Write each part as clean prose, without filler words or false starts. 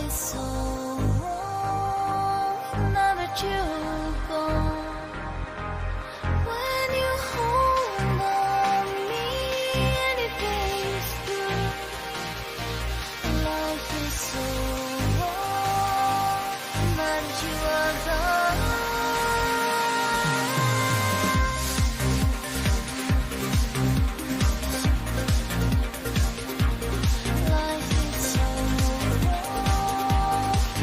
is so wrong now that you're gone. When you hold on me, anything's good. Life is so wrong now that you are gone. Life is so wrong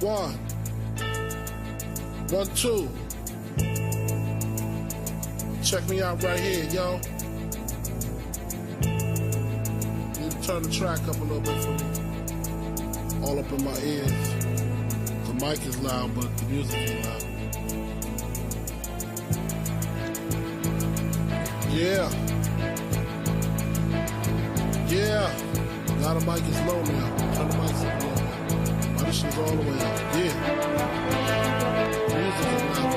1, 1, 2. Check me out right here, yo. Need to turn the track up a little bit for me. All up in my ears. The mic is loud, but the music is loud. Yeah. Yeah. Now the mic is low now. Turn the mic up a little bit. My this shit's all the way up. Yeah. The music is loud.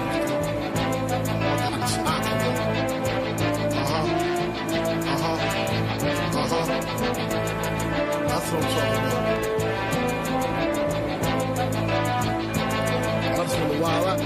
It's hot. That's what I'm talking about. I just want to wild out.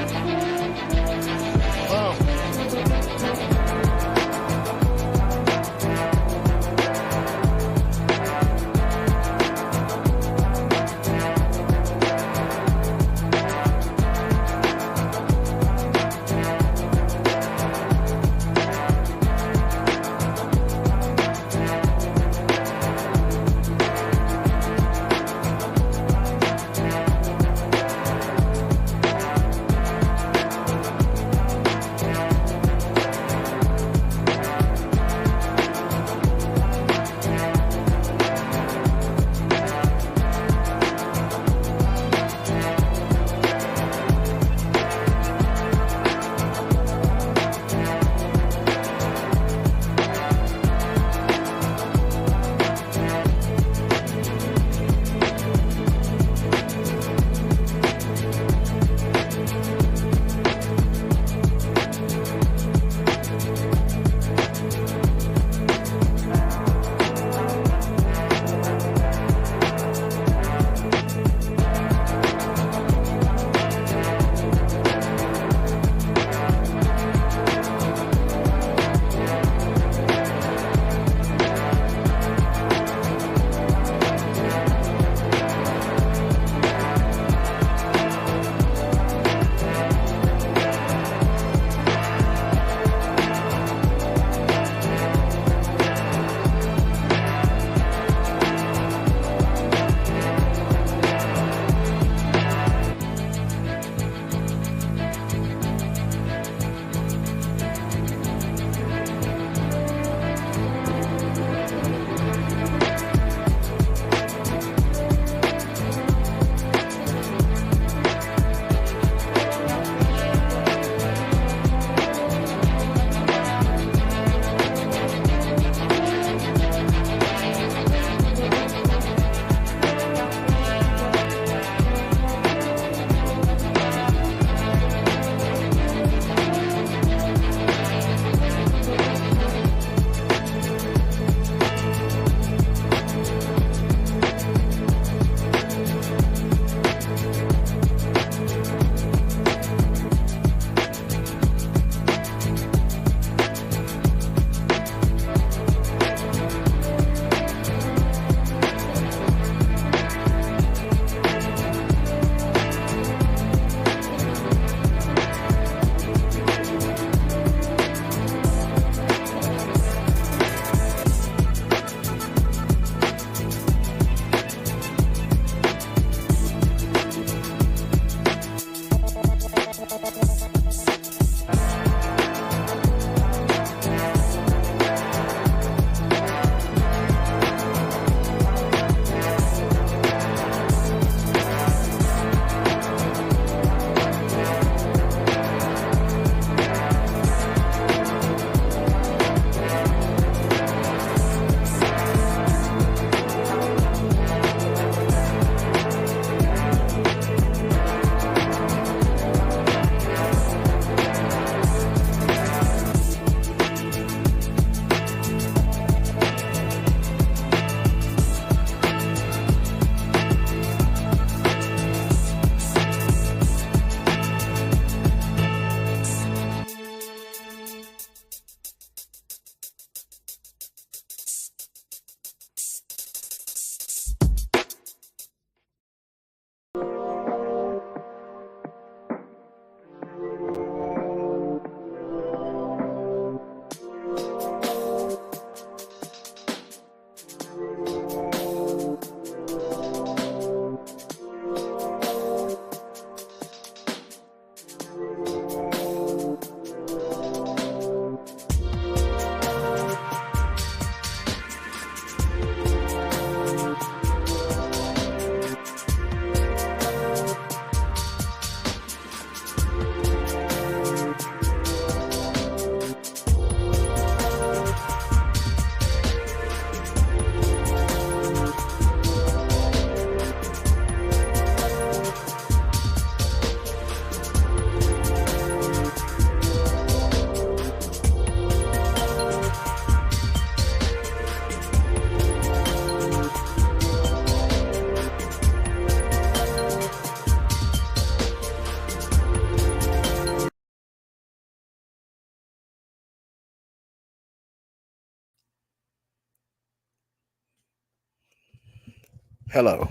Hello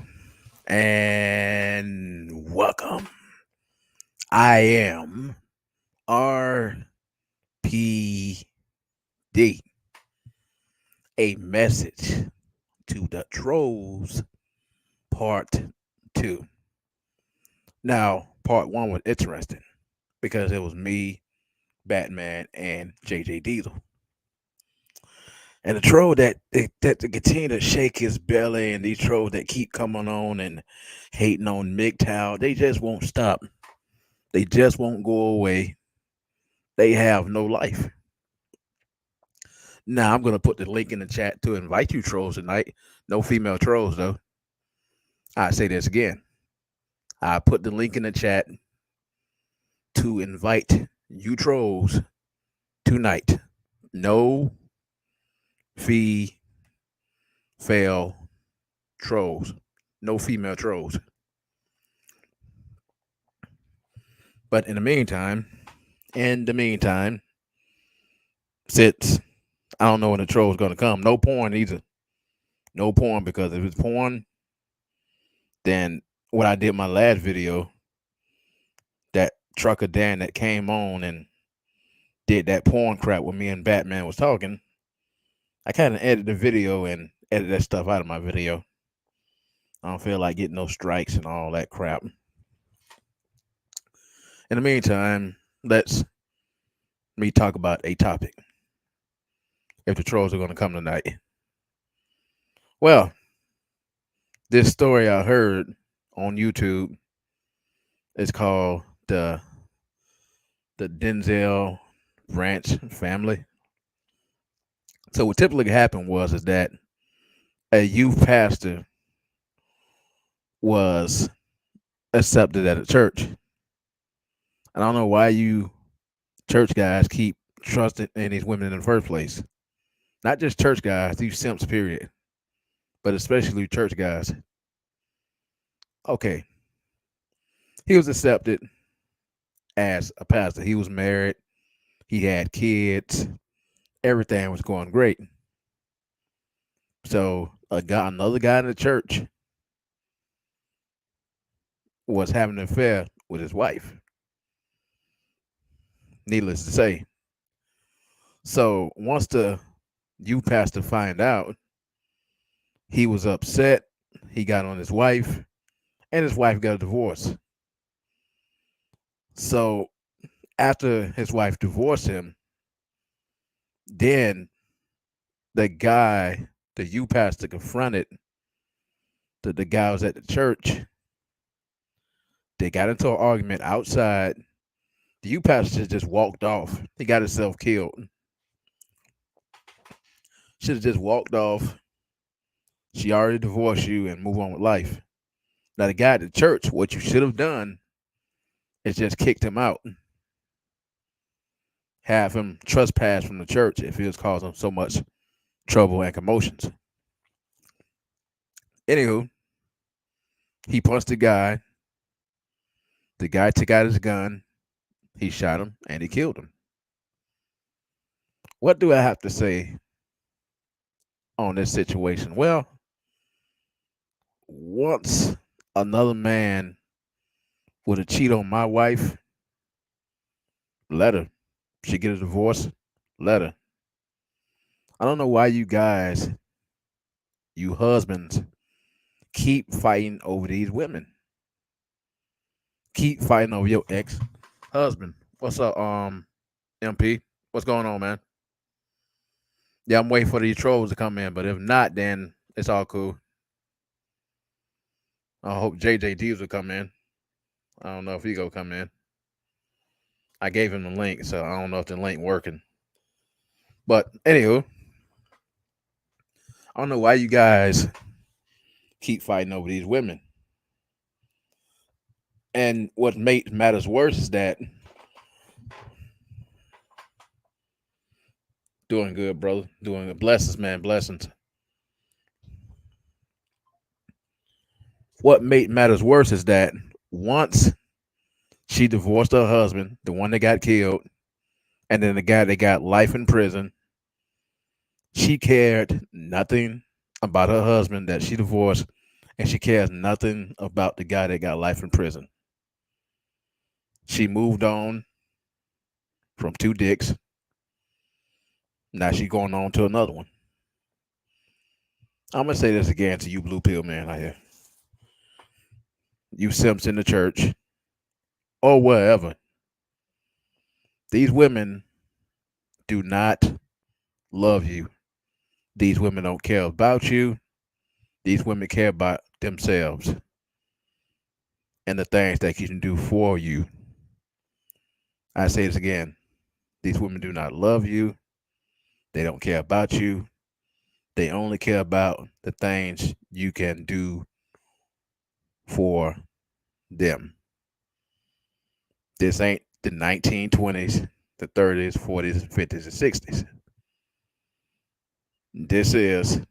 and welcome. I am RPD, a message to the trolls, part two. Now, part one was interesting because it was me, Batman, and JJ Diesel. And the troll that continue to shake his belly, and these trolls that keep coming on and hating on MGTOW, they just won't stop. They just won't go away. They have no life. Now I'm gonna put the link in the chat to invite you trolls tonight. No female trolls though. I say this again. I put the link in the chat to invite you trolls tonight. No fail trolls. No female trolls. But in the meantime, since I don't know when the troll's gonna come, no porn either. No porn because if it's porn, then what I did in my last video, that trucker Dan that came on and did that porn crap when me and Batman was talking, I kind of edited the video and edited that stuff out of my video. I don't feel like getting no strikes and all that crap. In the meantime, let's me talk about a topic. If the trolls are going to come tonight, well, this story I heard on YouTube is called the Denzel Ranch family. So what typically happened was is that a youth pastor was accepted at a church. I don't know why you church guys keep trusting in these women in the first place. Not just church guys, these simps, period, but especially church guys. Okay, he was accepted as a pastor. He was married, he had kids, everything was going great. So another guy in the church was having an affair with his wife. Needless to say. So once the youth pastor find out, he was upset. He got on his wife, and his wife got a divorce. So after his wife divorced him, then the guy, the youth pastor, confronted the guy was at the church. They got into an argument outside. The youth pastor just walked off. He got himself killed. Should have just walked off. She already divorced you and move on with life. Now the guy at the church, what you should have done is just kicked him out. Have him trespass from the church if he was causing so much trouble and commotions. Anywho, he punched the guy. The guy took out his gun. He shot him and he killed him. What do I have to say on this situation? Well, once another man would have cheated on my wife, let her. She get a divorce, let her. I don't know why you guys, you husbands, keep fighting over these women. Keep fighting over your ex husband. What's up, MP? What's going on, man? Yeah, I'm waiting for these trolls to come in, but if not, then it's all cool. I hope JJ Deves will come in. I don't know if he go come in. I gave him the link, so I don't know if the link working. But anywho, I don't know why you guys keep fighting over these women. And what makes matters worse is that doing good, brother. Doing good. Blessings, man. Blessings. What made matters worse is that once she divorced her husband, the one that got killed, and then the guy that got life in prison, she cared nothing about her husband that she divorced and she cares nothing about the guy that got life in prison. She moved on from two dicks. Now she going on to another one. I'm gonna say this again to you blue pill man out here. You simps in the church or wherever. These women do not love you. These women don't care about you. These women care about themselves and the things they can do for you. I say this again. These women do not love you. They don't care about you. They only care about the things you can do for them. This ain't the 1920s, the 30s, 40s, 50s, and 60s. This is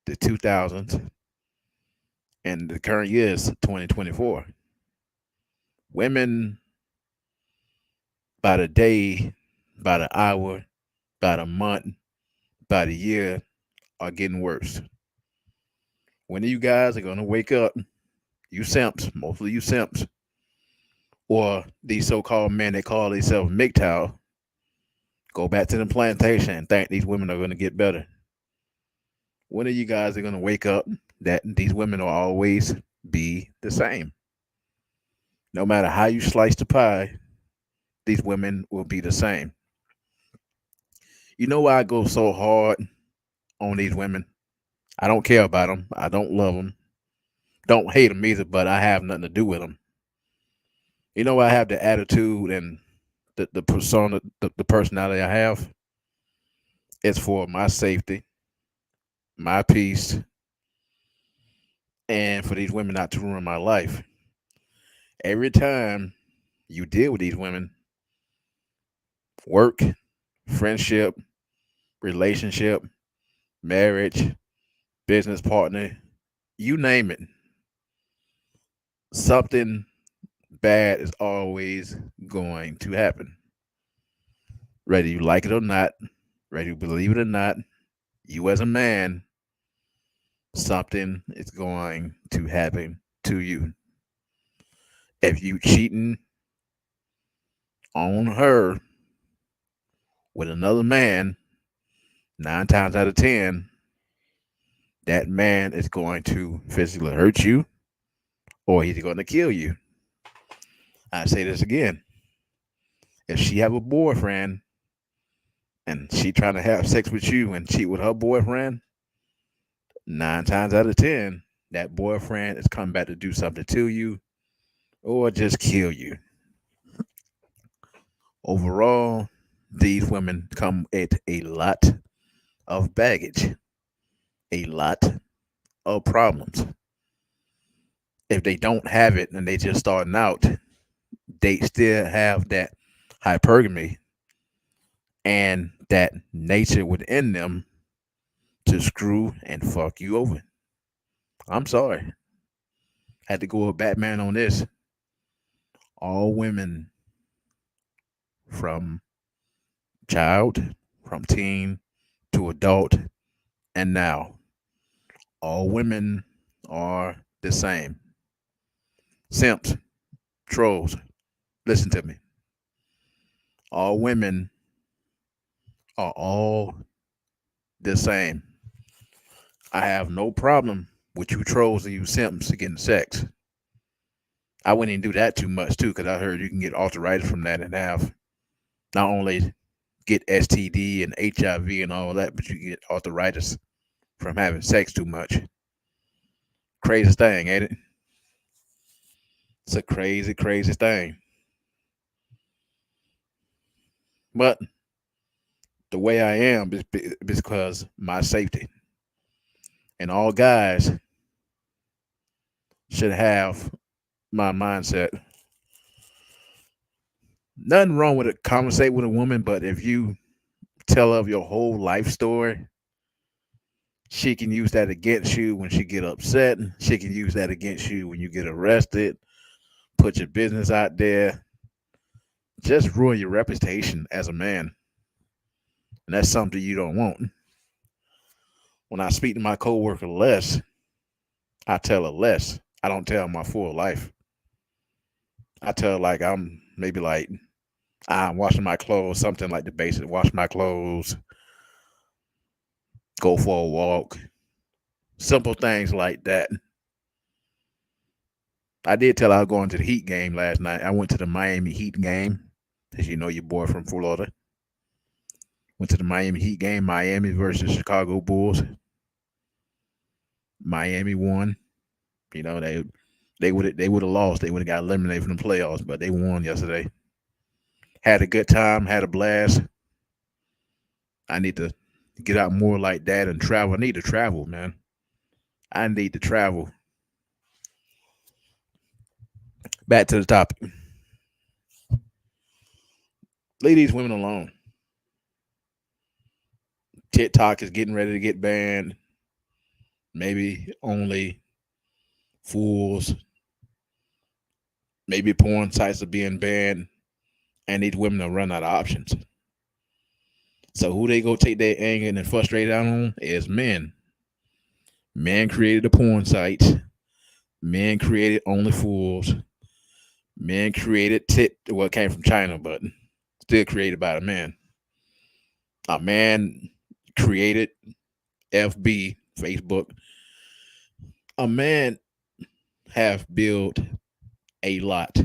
the 2000s, and the current year is 2024. Women, by the day, by the hour, by the month, by the year, are getting worse. When you guys are going to wake up, you simps, mostly you simps, or these so-called men that call themselves MGTOW, go back to the plantation and think these women are going to get better. When are you guys are going to wake up that these women will always be the same? No matter how you slice the pie, these women will be the same. You know why I go so hard on these women? I don't care about them. I don't love them. Don't hate them either, but I have nothing to do with them. You know why I have the attitude and the persona, the personality I have? It's for my safety, my peace, and for these women not to ruin my life. Every time you deal with these women, work, friendship, relationship, marriage, business partner, you name it, something bad is always going to happen. Whether you like it or not, whether you believe it or not, you as a man, something is going to happen to you. If you cheating on her with another man, 9 times out of 10, that man is going to physically hurt you or he's going to kill you. I say this again. If she have a boyfriend and she trying to have sex with you and cheat with her boyfriend, 9 times out of 10, that boyfriend is coming back to do something to you or just kill you. Overall, these women come at a lot of baggage, a lot of problems. If they don't have it and they just starting out, they still have that hypergamy and that nature within them to screw and fuck you over. I'm sorry. Had to go with Batman on this. All women from child, from teen to adult, and now, all women are the same. Simps, trolls, listen to me. All women are all the same. I have no problem with you trolls and you simps getting sex. I wouldn't even do that too much too, because I heard you can get arthritis from that and have not only get STD and HIV and all that, but you get arthritis from having sex too much. Crazy thing, ain't it? It's a crazy, crazy thing. But the way I am is because my safety. And all guys should have my mindset. Nothing wrong with it. Conversate with a woman, but if you tell her your whole life story, she can use that against you when she get upset. She can use that against you when you get arrested. Put your business out there. Just ruin your reputation as a man, and that's something you don't want. When I speak to my coworker Les, I tell her less. I don't tell my full life. I tell her like I'm maybe like I'm washing my clothes, something like the basic. Wash my clothes, go for a walk, simple things like that. I did tell her I was going to the Heat game last night. I went to the Miami Heat game, as you know, your boy from Florida. Went to the Miami Heat game, Miami versus Chicago Bulls. Miami won. You know they would have lost. They would have got eliminated from the playoffs, but they won yesterday. Had a good time. Had a blast. I need to get out more like that and travel. I need to travel, man. I need to travel. Back to the topic. Leave these women alone. TikTok is getting ready to get banned. Maybe only fools. Maybe porn sites are being banned, and these women are run out of options. So who they go take their anger and frustration out on is men. Men created the porn sites. Men created only fools. Men created well, it came from China, but still created by a man. A man created FB, Facebook. A man have built a lot.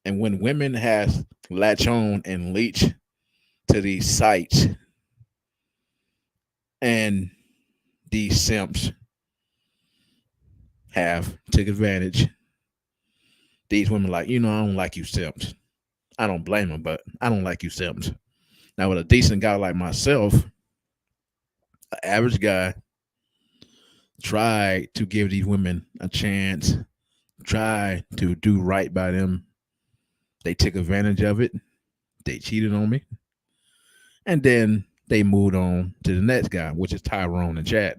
And when women has latch on and leech to these sites and these simps have took advantage, these women like, I don't like you simps. I don't blame them, but I don't like you simps. Now with a decent guy like myself, an average guy, try to give these women a chance, try to do right by them. They took advantage of it. They cheated on me. And then they moved on to the next guy, which is Tyrone and Chad.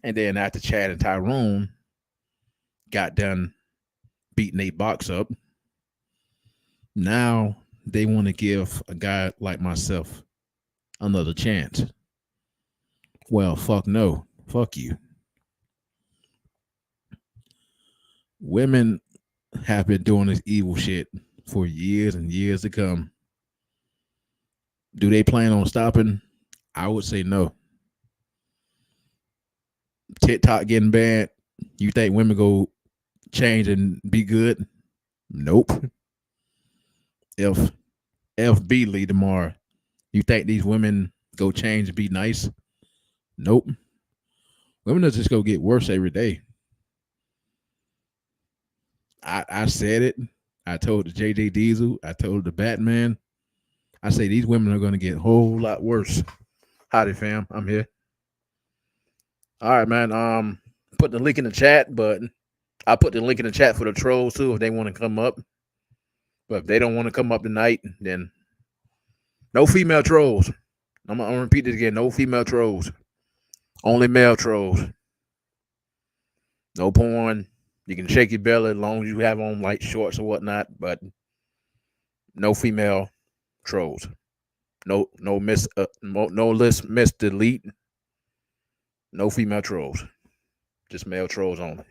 And then after Chad and Tyrone got done beating a box up, now they want to give a guy like myself another chance. Well, fuck no. Fuck you. Women have been doing this evil shit for years and years to come. Do they plan on stopping? I would say no. TikTok getting banned. You think women go change and be good? Nope. If FB lead tomorrow, you think these women go change and be nice? Nope. Women are just go get worse every day. I said it. I told the JJ Diesel. I told the Batman. I say these women are going to get a whole lot worse. Howdy, fam. I'm here. All right, man. Put the link in the chat, but I put the link in the chat for the trolls too if they want to come up. But if they don't want to come up tonight, then no female trolls. I'm gonna repeat this again. No female trolls. Only male trolls. No porn. You can shake your belly as long as you have on like shorts or whatnot, but no female trolls. No miss no list miss delete. No female trolls. Just male trolls only.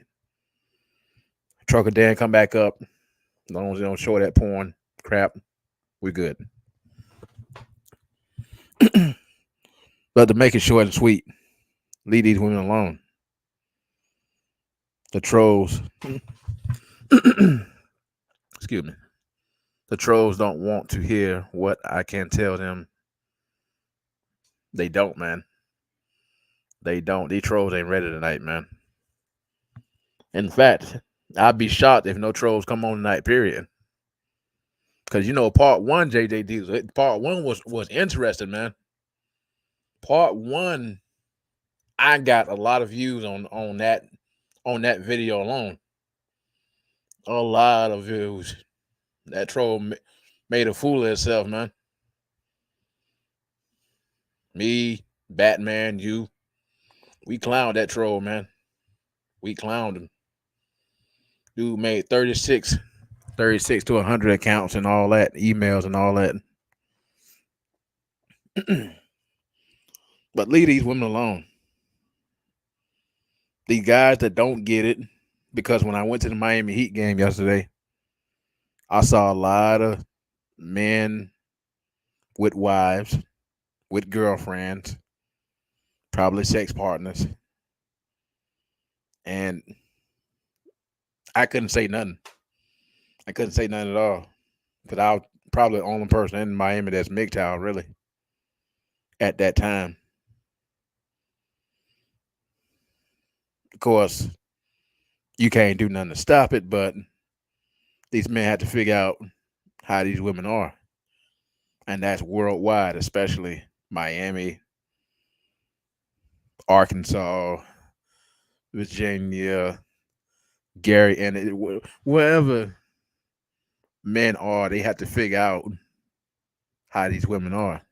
Trucker Dan come back up. As long as they don't show that porn crap, we're good. But to make it short and sweet, leave these women alone. The trolls, excuse me, the trolls don't want to hear what I can tell them. They don't, man. They don't. These trolls ain't ready tonight, man. In fact, I'd be shocked if no trolls come on tonight, period. Because, part one, JJD, part one was interesting, man. Part one, I got a lot of views on that video alone. A lot of views. That troll made a fool of himself, man. Me, Batman, you, we clowned that troll, man. We clowned him. Dude made 36 to 100 accounts and all that, emails and all that. But leave these women alone. These guys that don't get it, because when I went to the Miami Heat game yesterday, I saw a lot of men with wives, with girlfriends, probably sex partners, and I couldn't say nothing. I couldn't say nothing at all because I was probably the only person in Miami that's MGTOW really at that time. Of course, you can't do nothing to stop it, but these men have to figure out how these women are, and that's worldwide, especially Miami, Arkansas, Virginia, Gary, and wherever men are, they have to figure out how these women are.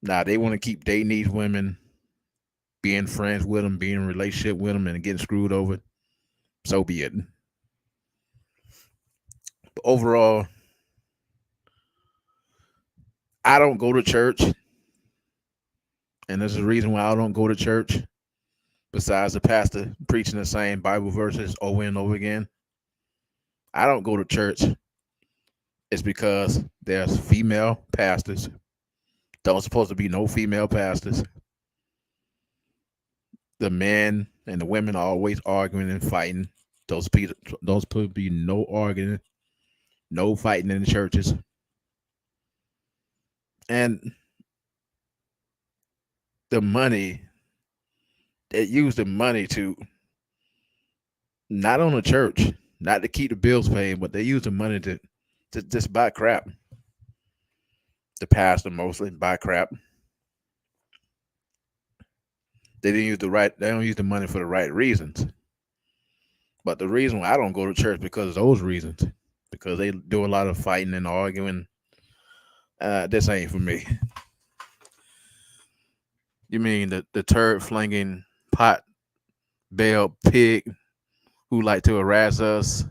Now they want to keep dating these women, being friends with them, being in a relationship with them, and getting screwed over. So be it. But overall, I don't go to church, and there's a reason why I don't go to church. Besides the pastor preaching the same Bible verses over and over again, I don't go to church. It's because there's female pastors. Don't supposed to be no female pastors. The men and the women are always arguing and fighting. Those people be no arguing, no fighting in the churches. And the money, they use the money to not on the church, not to keep the bills paid, but they use the money to just buy crap. The pastor mostly buy crap. They didn't use the right. They don't use the money for the right reasons. But the reason why I don't go to church because of those reasons, because they do a lot of fighting and arguing. This ain't for me. You mean the turd flinging pot bell pig who like to harass us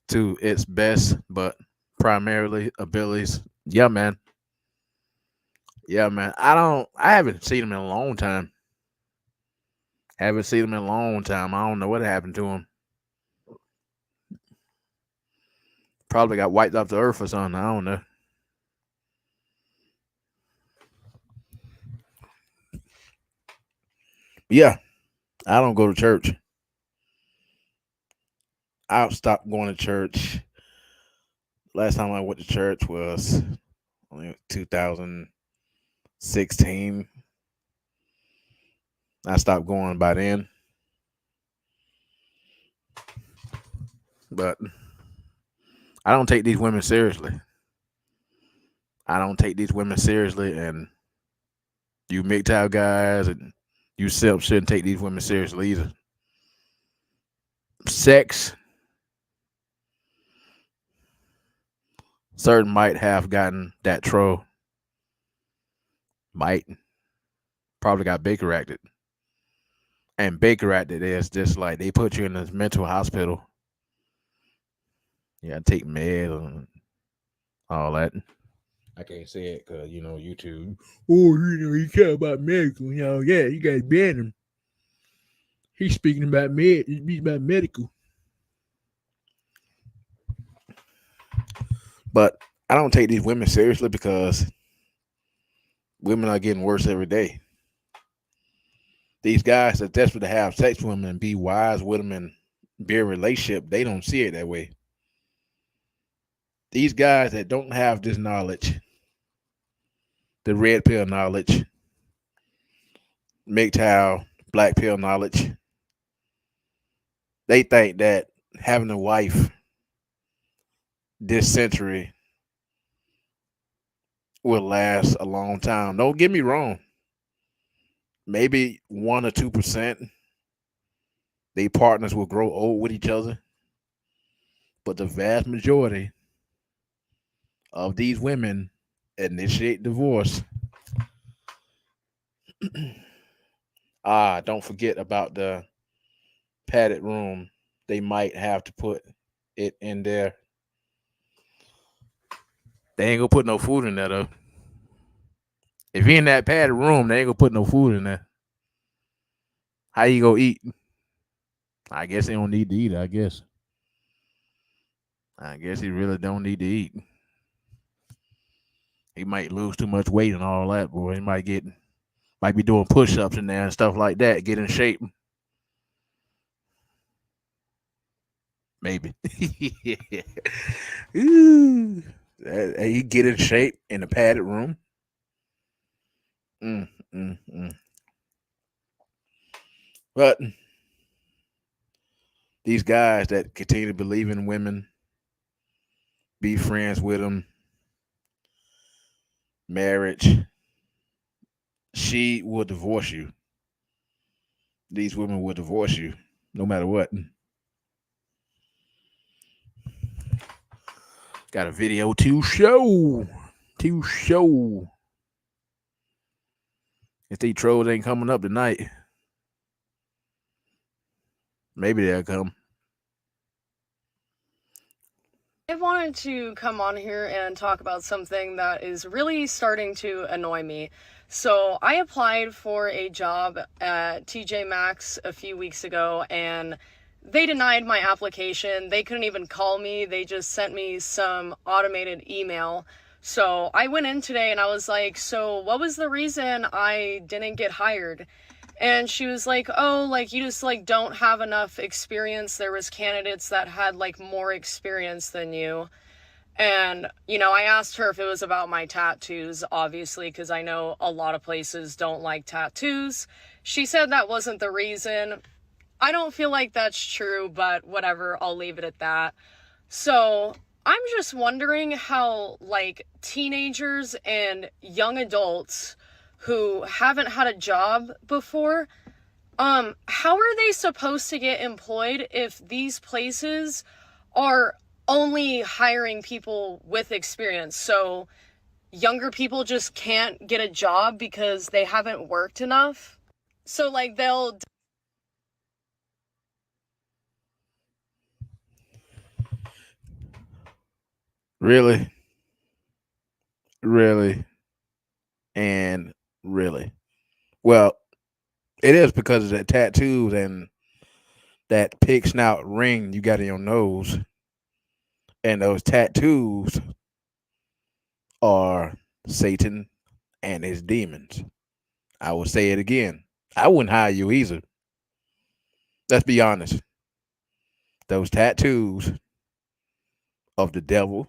to its best, but primarily abilities? Yeah, man. Yeah, man. I haven't seen him in a long time. Haven't seen him in a long time. I don't know what happened to him. Probably got wiped off the earth or something. I don't know. Yeah, I don't go to church. I stopped going to church. Last time I went to church was 2016. I stopped going by then. But I don't take these women seriously. I don't take these women seriously, and you MGTOW guys and you self shouldn't take these women seriously either. Sex, certain might have gotten that troll, might probably got Baker acted. And Baker acted is just like they put you in this mental hospital. Yeah, take meds and all that. I can't say it because YouTube. Oh, he care about medical. Yeah, you guys ban him. He's speaking about he's about medical. But I don't take these women seriously because women are getting worse every day. These guys are desperate to have sex with them and be wise with them and be a relationship. They don't see it that way. These guys that don't have this knowledge, the red pill knowledge, MGTOW, black pill knowledge, they think that having a wife this century will last a long time. Don't get me wrong. Maybe 1 or 2%, they partners will grow old with each other. But the vast majority of these women initiate divorce. Don't forget about the padded room. They might have to put it in there. They ain't gonna put no food in there though. If you're in that padded room, they ain't gonna put no food in there. How you go eat? I guess he don't need to eat. I guess he really don't need to eat. He might lose too much weight and all that, boy. He might be doing push ups in there and stuff like that. Get in shape, maybe. Ooh. He get in shape in the padded room. Mm, mm, mm. But these guys that continue to believe in women, be friends with them, marriage, she will divorce you. These women will divorce you no matter what. Got a video to show. To show. If these trolls ain't coming up tonight, maybe they'll come. I wanted to come on here and talk about something that is really starting to annoy me. So, I applied for a job at TJ Maxx a few weeks ago and they denied my application. They couldn't even call me, they just sent me some automated email. So, I went in today and I was like, "So, what was the reason I didn't get hired?" And she was like, "Oh, like you just like don't have enough experience. There was candidates that had like more experience than you." And I asked her if it was about my tattoos, obviously, because I know a lot of places don't like tattoos. She said that wasn't the reason. I don't feel like that's true, but whatever, I'll leave it at that. So, I'm just wondering how, like, teenagers and young adults who haven't had a job before, how are they supposed to get employed if these places are only hiring people with experience? So, younger people just can't get a job because they haven't worked enough? So, like, they'll Really, really, and really. Well, it is because of the tattoos and that pig snout ring you got in your nose, and those tattoos are Satan and his demons. I will say it again. I wouldn't hire you either. Let's be honest. Those tattoos of the devil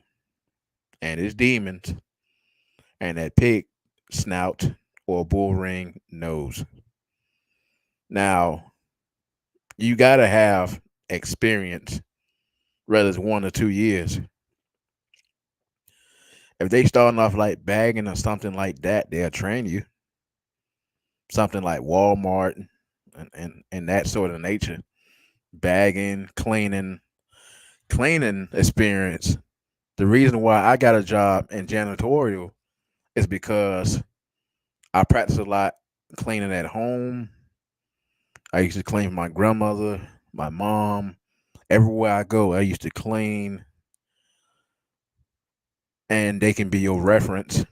and his demons and that pig snout or bull ring nose. Now, you got to have experience, whether it's 1 or 2 years. If they starting off like bagging or something like that, they'll train you. Something like Walmart and that sort of nature. Bagging, cleaning experience. The reason why I got a job in janitorial is because I practice a lot cleaning at home. I used to clean for my grandmother, my mom. Everywhere I go, I used to clean, and they can be your reference,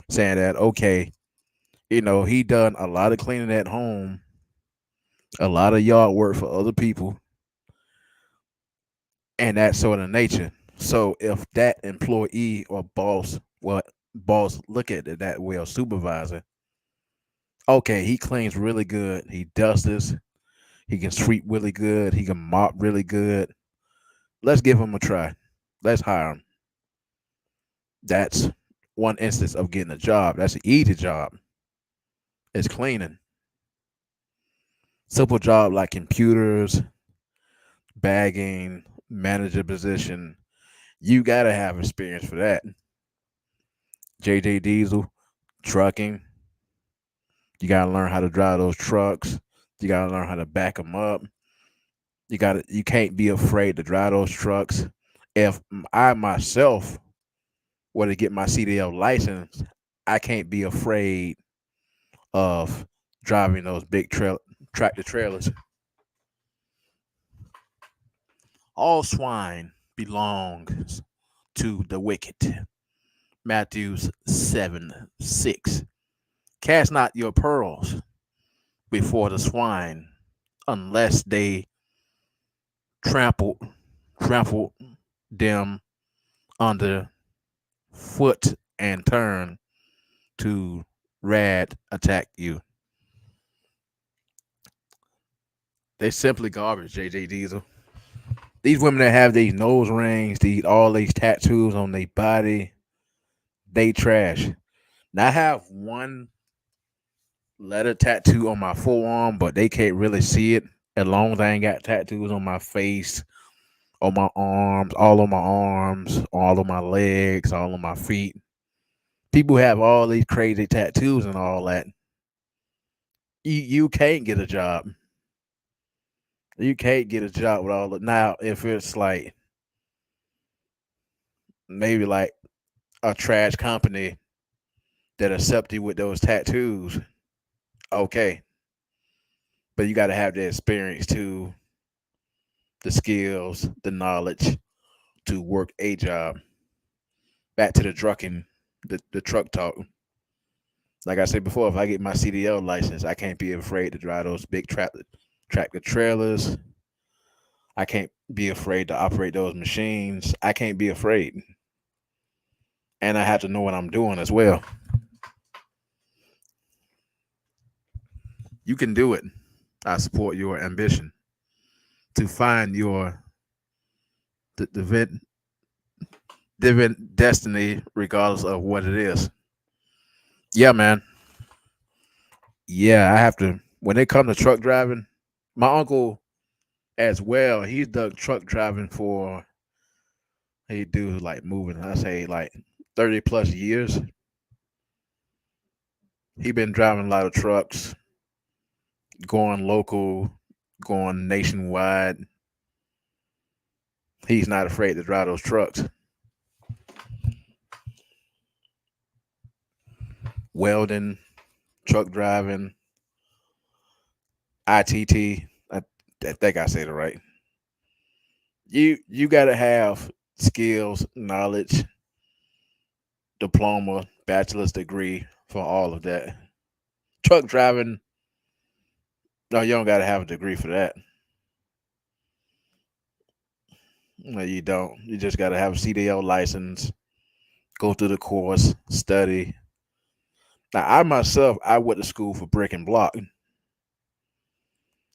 saying that okay, he done a lot of cleaning at home, a lot of yard work for other people, and that sort of nature. So if that employee or boss, well, boss look at it that way, or supervisor, okay, he cleans really good, he dusts, he can sweep really good, he can mop really good. Let's give him a try. Let's hire him. That's one instance of getting a job. That's an easy job. It's cleaning. Simple job like computers, bagging, manager position. You gotta have experience for that. JJ Diesel, trucking. You gotta learn how to drive those trucks. You gotta learn how to back them up. You can't be afraid to drive those trucks. If I myself were to get my CDL license, I can't be afraid of driving those big tractor trailers. All swine belongs to the wicked. Matthews 7:6. Cast not your pearls before the swine unless they trampled trampled them under foot and turn to rad attack you. They simply garbage, JJ Diesel. These women that have these nose rings, all these tattoos on their body, they trash. Now I have one letter tattoo on my forearm, but they can't really see it as long as I ain't got tattoos on my face, on my arms, all on my arms, all on my legs, all on my feet. People have all these crazy tattoos and all that. You can't get a job. You can't get a job with all that. Now, if it's like maybe like a trash company that accept you with those tattoos, okay. But you got to have the experience too, the skills, the knowledge to work a job. Back to the trucking, the truck talk. Like I said before, if I get my CDL license, I can't be afraid to drive those big tractor trailers. I can't be afraid to operate those machines. I can't be afraid. And I have to know what I'm doing as well. You can do it. I support your ambition to find your divine destiny, regardless of what it is. Yeah, man. Yeah, I have to. When it comes to truck driving, my uncle as well, he's done truck driving for he do like moving. I say like 30 plus years. He been driving a lot of trucks, going local, going nationwide. He's not afraid to drive those trucks. Welding, truck driving, ITT. I think I said it right. You gotta have skills, knowledge, diploma, bachelor's degree for all of that. Truck driving, no, you don't gotta have a degree for that. No, you don't. You just gotta have a CDL license, go through the course, study. Now, I myself, I went to school for brick and block.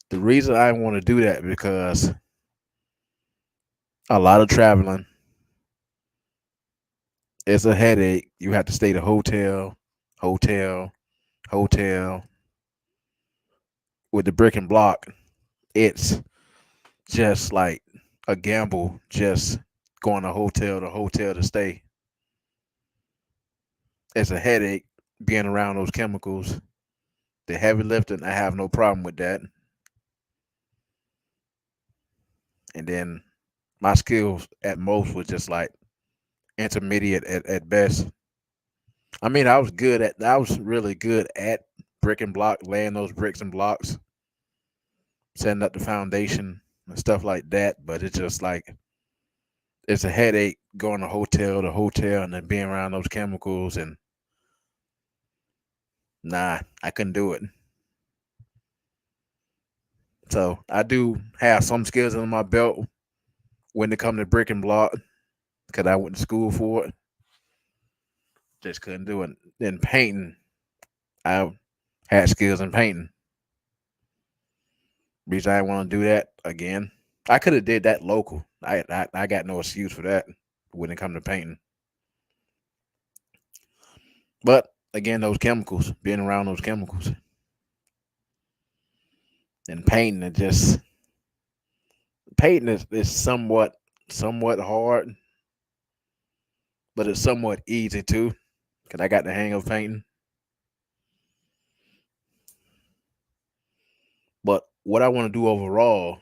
The reason I want to do that because a lot of traveling is a headache. You have to stay at a hotel, hotel. With the brick and block, it's just like a gamble, just going to hotel to stay. It's a headache being around those chemicals. The heavy lifting, I have no problem with that. And then my skills at most was just like intermediate at best. I mean, I was really good at brick and block, laying those bricks and blocks, setting up the foundation and stuff like that. But it's just like it's a headache going to hotel and then being around those chemicals and nah, I couldn't do it. So I do have some skills under my belt when it comes to brick and block because I went to school for it. Just couldn't do it. Then painting, I had skills in painting. Reason I didn't want to do that again. I could have did that local. I got no excuse for that when it comes to painting. But again, those chemicals, being around those chemicals and painting, it just painting is somewhat hard, but it's somewhat easy too. Cause I got the hang of painting. But what I want to do overall,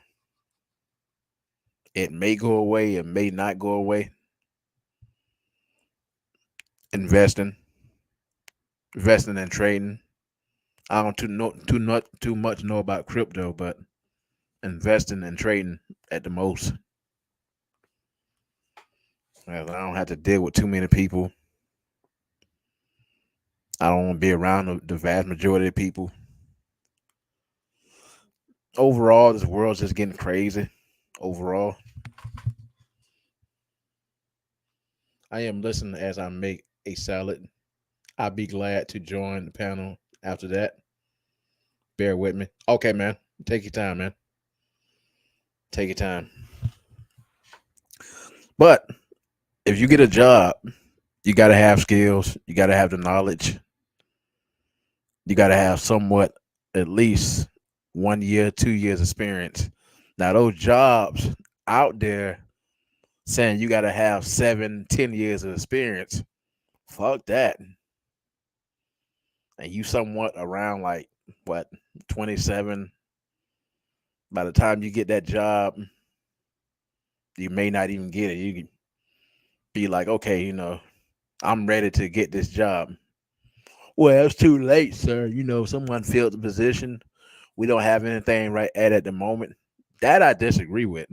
it may go away, it may not go away. Investing, investing and trading. I don't too much know about crypto, but investing and trading at the most. I don't have to deal with too many people. I don't want to be around the vast majority of people. overall, this world's just getting crazy. Overall, I am listening as I make a salad. I'll be glad to join the panel after that. Bear with me. Okay, man. Take your time, man. Take your time. But if you get a job, you got to have skills. You got to have the knowledge. You got to have somewhat, at least 1 year, 2 years experience. Now, those jobs out there saying you got to have 7, 10 years of experience, fuck that. And you somewhat around like what, 27. By the time you get that job, you may not even get it. You can be like, okay, I'm ready to get this job. Well, it's too late, sir. Someone filled the position. We don't have anything right at the moment. That I disagree with.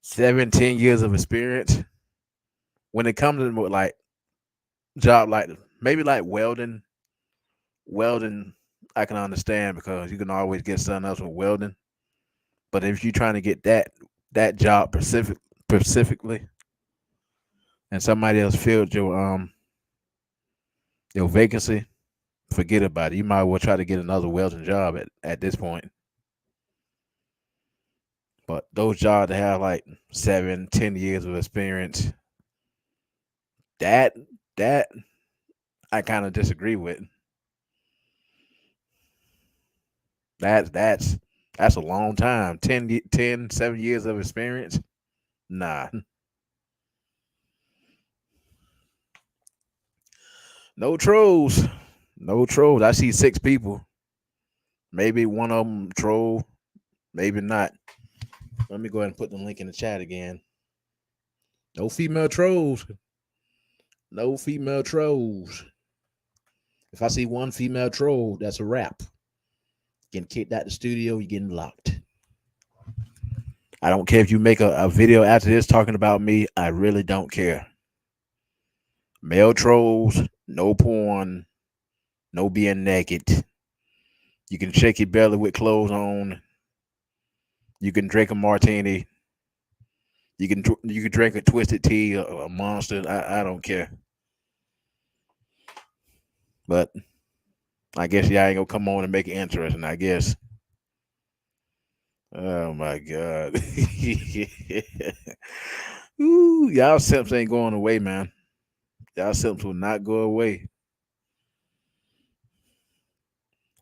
17 years of experience. When it comes to like job like maybe like welding, I can understand because you can always get something else with welding. But if you're trying to get that job specifically, and somebody else filled your vacancy, forget about it. You might well try to get another welding job at this point. But those jobs that have like 7, 10 years of experience, that that I kind of disagree with. That's a long time. 7 years of experience. Nah, no trolls, no trolls. I see 6 people. Maybe one of them troll, maybe not. Let me go ahead and put the link in the chat again. No female trolls. No female trolls. If I see one female troll, that's a wrap. Getting kicked out the studio, you're getting blocked. I don't care if you make a video after this talking about me. I really don't care. Male trolls, no porn, no being naked. You can shake your belly with clothes on. You can drink a martini. You can drink a twisted tea, a monster. I don't care. But I guess y'all ain't gonna come on and make it interesting. I guess. Oh my god. Ooh, y'all simps ain't going away, man. Y'all simps will not go away.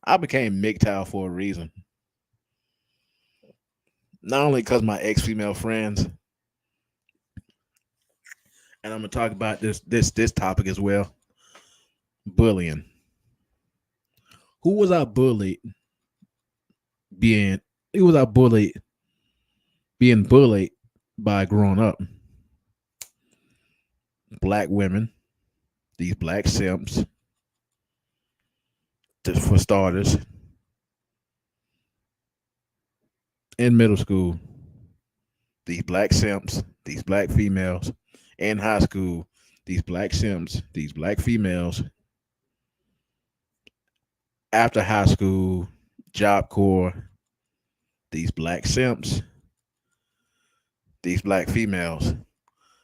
I became MGTOW for a reason. Not only because my ex-female friends, and I'm gonna talk about this topic as well. Bullying. Who was I bullied being who was I bullied being bullied by growing up? Black women, these black simps, just for starters, in middle school, these black simps, these black females, in high school, these black simps, these black females, after high school, Job Corps, these black simps, these black females.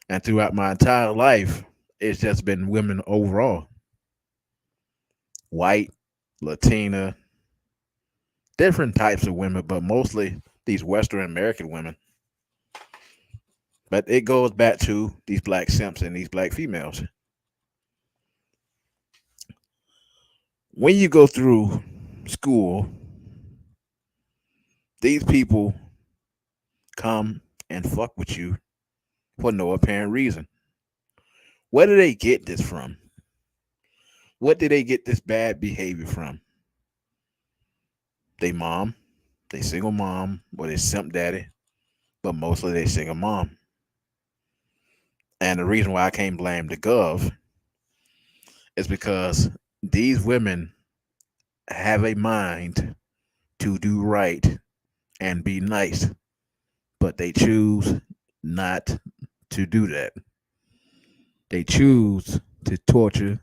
And throughout my entire life, it's just been women overall. White, Latina, different types of women, but mostly these Western American women. But it goes back to these black simps and these black females. When you go through school, these people come and fuck with you for no apparent reason. Where do they get this from? What did they get this bad behavior from? They mom, they single mom, or they simp daddy, but mostly they single mom. And the reason why I can't blame the gov is because these women have a mind to do right and be nice, but they choose not to do that. They choose to torture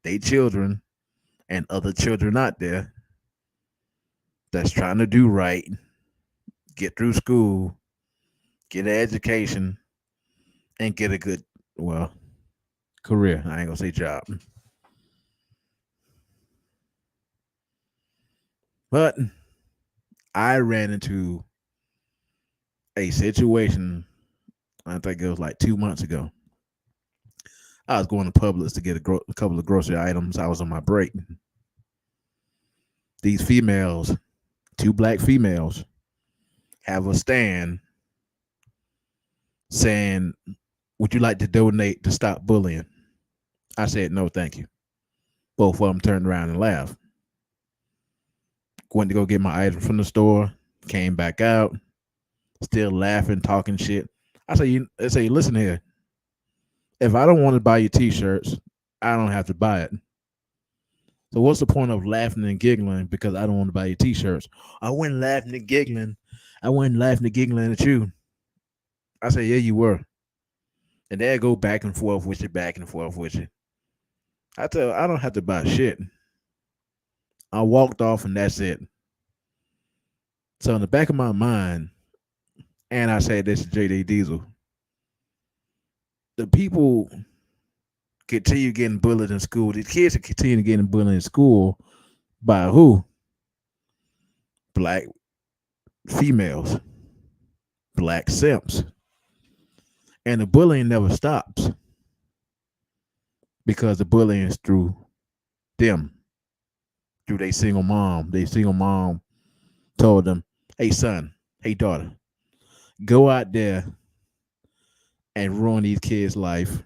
their children and other children out there that's trying to do right, get through school, get an education, and get a good, well, career. I ain't gonna say job. But I ran into a situation, I think it was like 2 months ago. I was going to Publix to get a couple of grocery items. I was on my break. These females, two black females, have a stand saying, "Would you like to donate to stop bullying?" I said, "No, thank you." Both of them turned around and laughed. Went to go get my items from the store, came back out, still laughing, talking shit. I say, listen here. If I don't want to buy your t-shirts, I don't have to buy it. So what's the point of laughing and giggling because I don't want to buy your t-shirts? I wasn't laughing and giggling. I wasn't laughing and giggling at you. I say, yeah, you were. And they go back and forth with you, back and forth with you. I don't have to buy shit. I walked off and that's it. So in the back of my mind, and I said this to JD Diesel, the people continue getting bullied in school. These kids are continue getting bullied in school by who? Black females, black simps. And the bullying never stops because the bullying is through them, through their single mom. Their single mom told them, hey, son, hey, daughter, go out there and ruin these kids' life.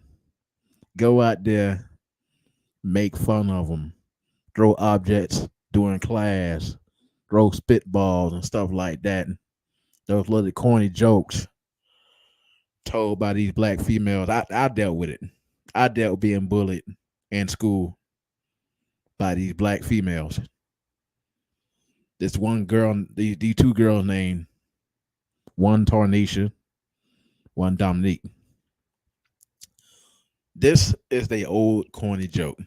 Go out there, make fun of them, throw objects during class, throw spitballs and stuff like that. Those little corny jokes told by these black females. I dealt with it. I dealt with being bullied in school by these black females. This one girl, these two girls named one Tarnisha, one Dominique. This is the old corny joke.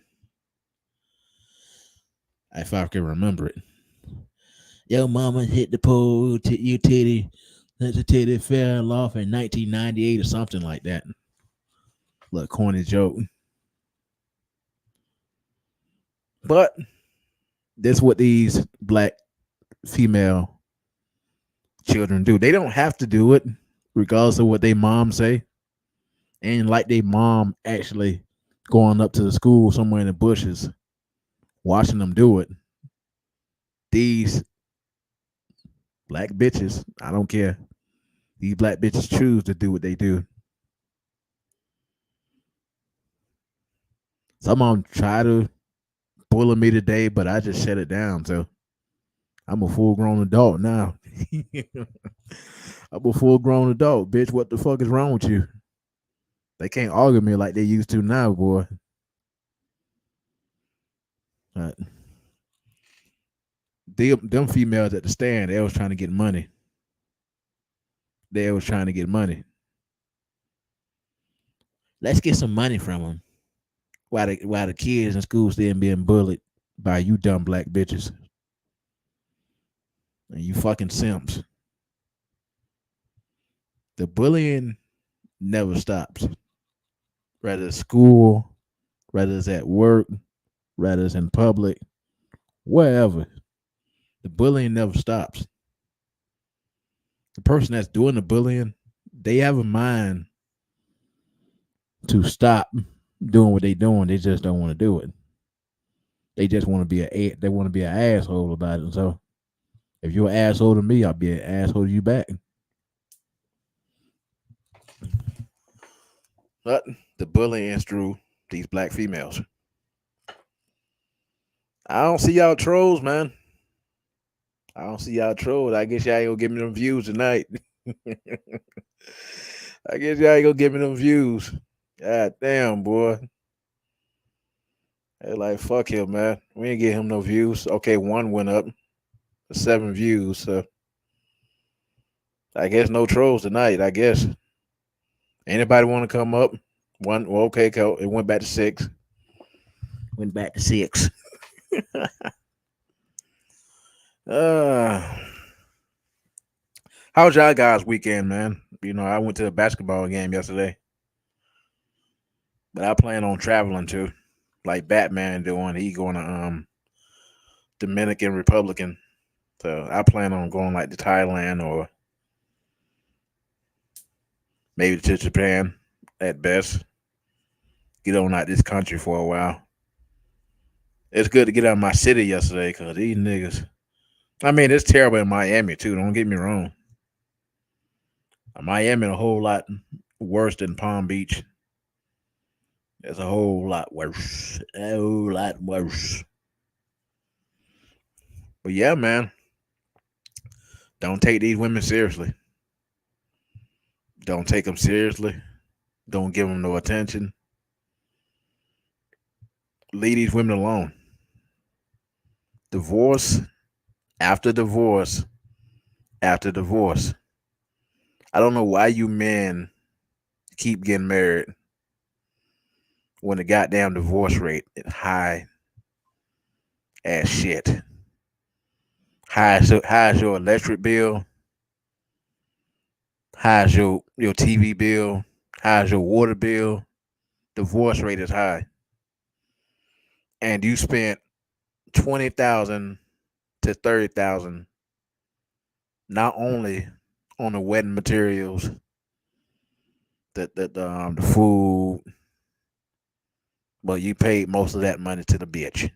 If I can remember it. Your mama hit the pole, your titty, the titty fell off in 1998 or something like that. Little corny joke. But this is what these black female children do. They don't have to do it, regardless of what their mom say. And like their mom actually going up to the school somewhere in the bushes, watching them do it. These black bitches, I don't care. These black bitches choose to do what they do. Some of them try to bully me today, but I just shut it down. So I'm a full grown adult now. I'm a full grown adult, bitch. What the fuck is wrong with you? They can't argue me like they used to now, boy. Them females at the stand, they was trying to get money. They was trying to get money. Let's get some money from them. While the kids in school still being bullied by you dumb black bitches. And you fucking simps. The bullying never stops. Whether it's school, whether it's at work, whether it's in public, wherever. The bullying never stops. The person that's doing the bullying, they have a mind to stop doing what they're doing. They just don't want to do it. They just want to be an asshole about it. So if you're an asshole to me, I'll be an asshole to you back. But the bullying is through these black females. I don't see y'all trolls, man. I don't see y'all trolls. I guess y'all ain't gonna give me them views tonight. I guess y'all ain't gonna give me them views. God damn, boy. They like, fuck him, man. We ain't get him no views. Okay, one went up. 7 views. So I guess no trolls tonight, I guess. Anybody want to come up? One, well, okay, it went back to 6. Went back to 6. Uh, how was y'all guys' weekend, man? I went to a basketball game yesterday, but I plan on traveling too, like Batman doing. He going to Dominican Republican, so I plan on going like to Thailand or maybe to Japan at best. Get on out this country for a while. It's good to get out of my city yesterday because these niggas. I mean, it's terrible in Miami too. Don't get me wrong. Miami a whole lot worse than Palm Beach. It's a whole lot worse. A whole lot worse. But yeah, man, don't take these women seriously. Don't take them seriously. Don't give them no attention. Leave these women alone. Divorce after divorce after divorce. I don't know why you men keep getting married when the goddamn divorce rate is high as shit. High as your electric bill, high as your TV bill, high as your water bill. Divorce rate is high. And you spent 20,000 to 30,000 not only on the wedding materials, the food, but you paid most of that money to the bitch.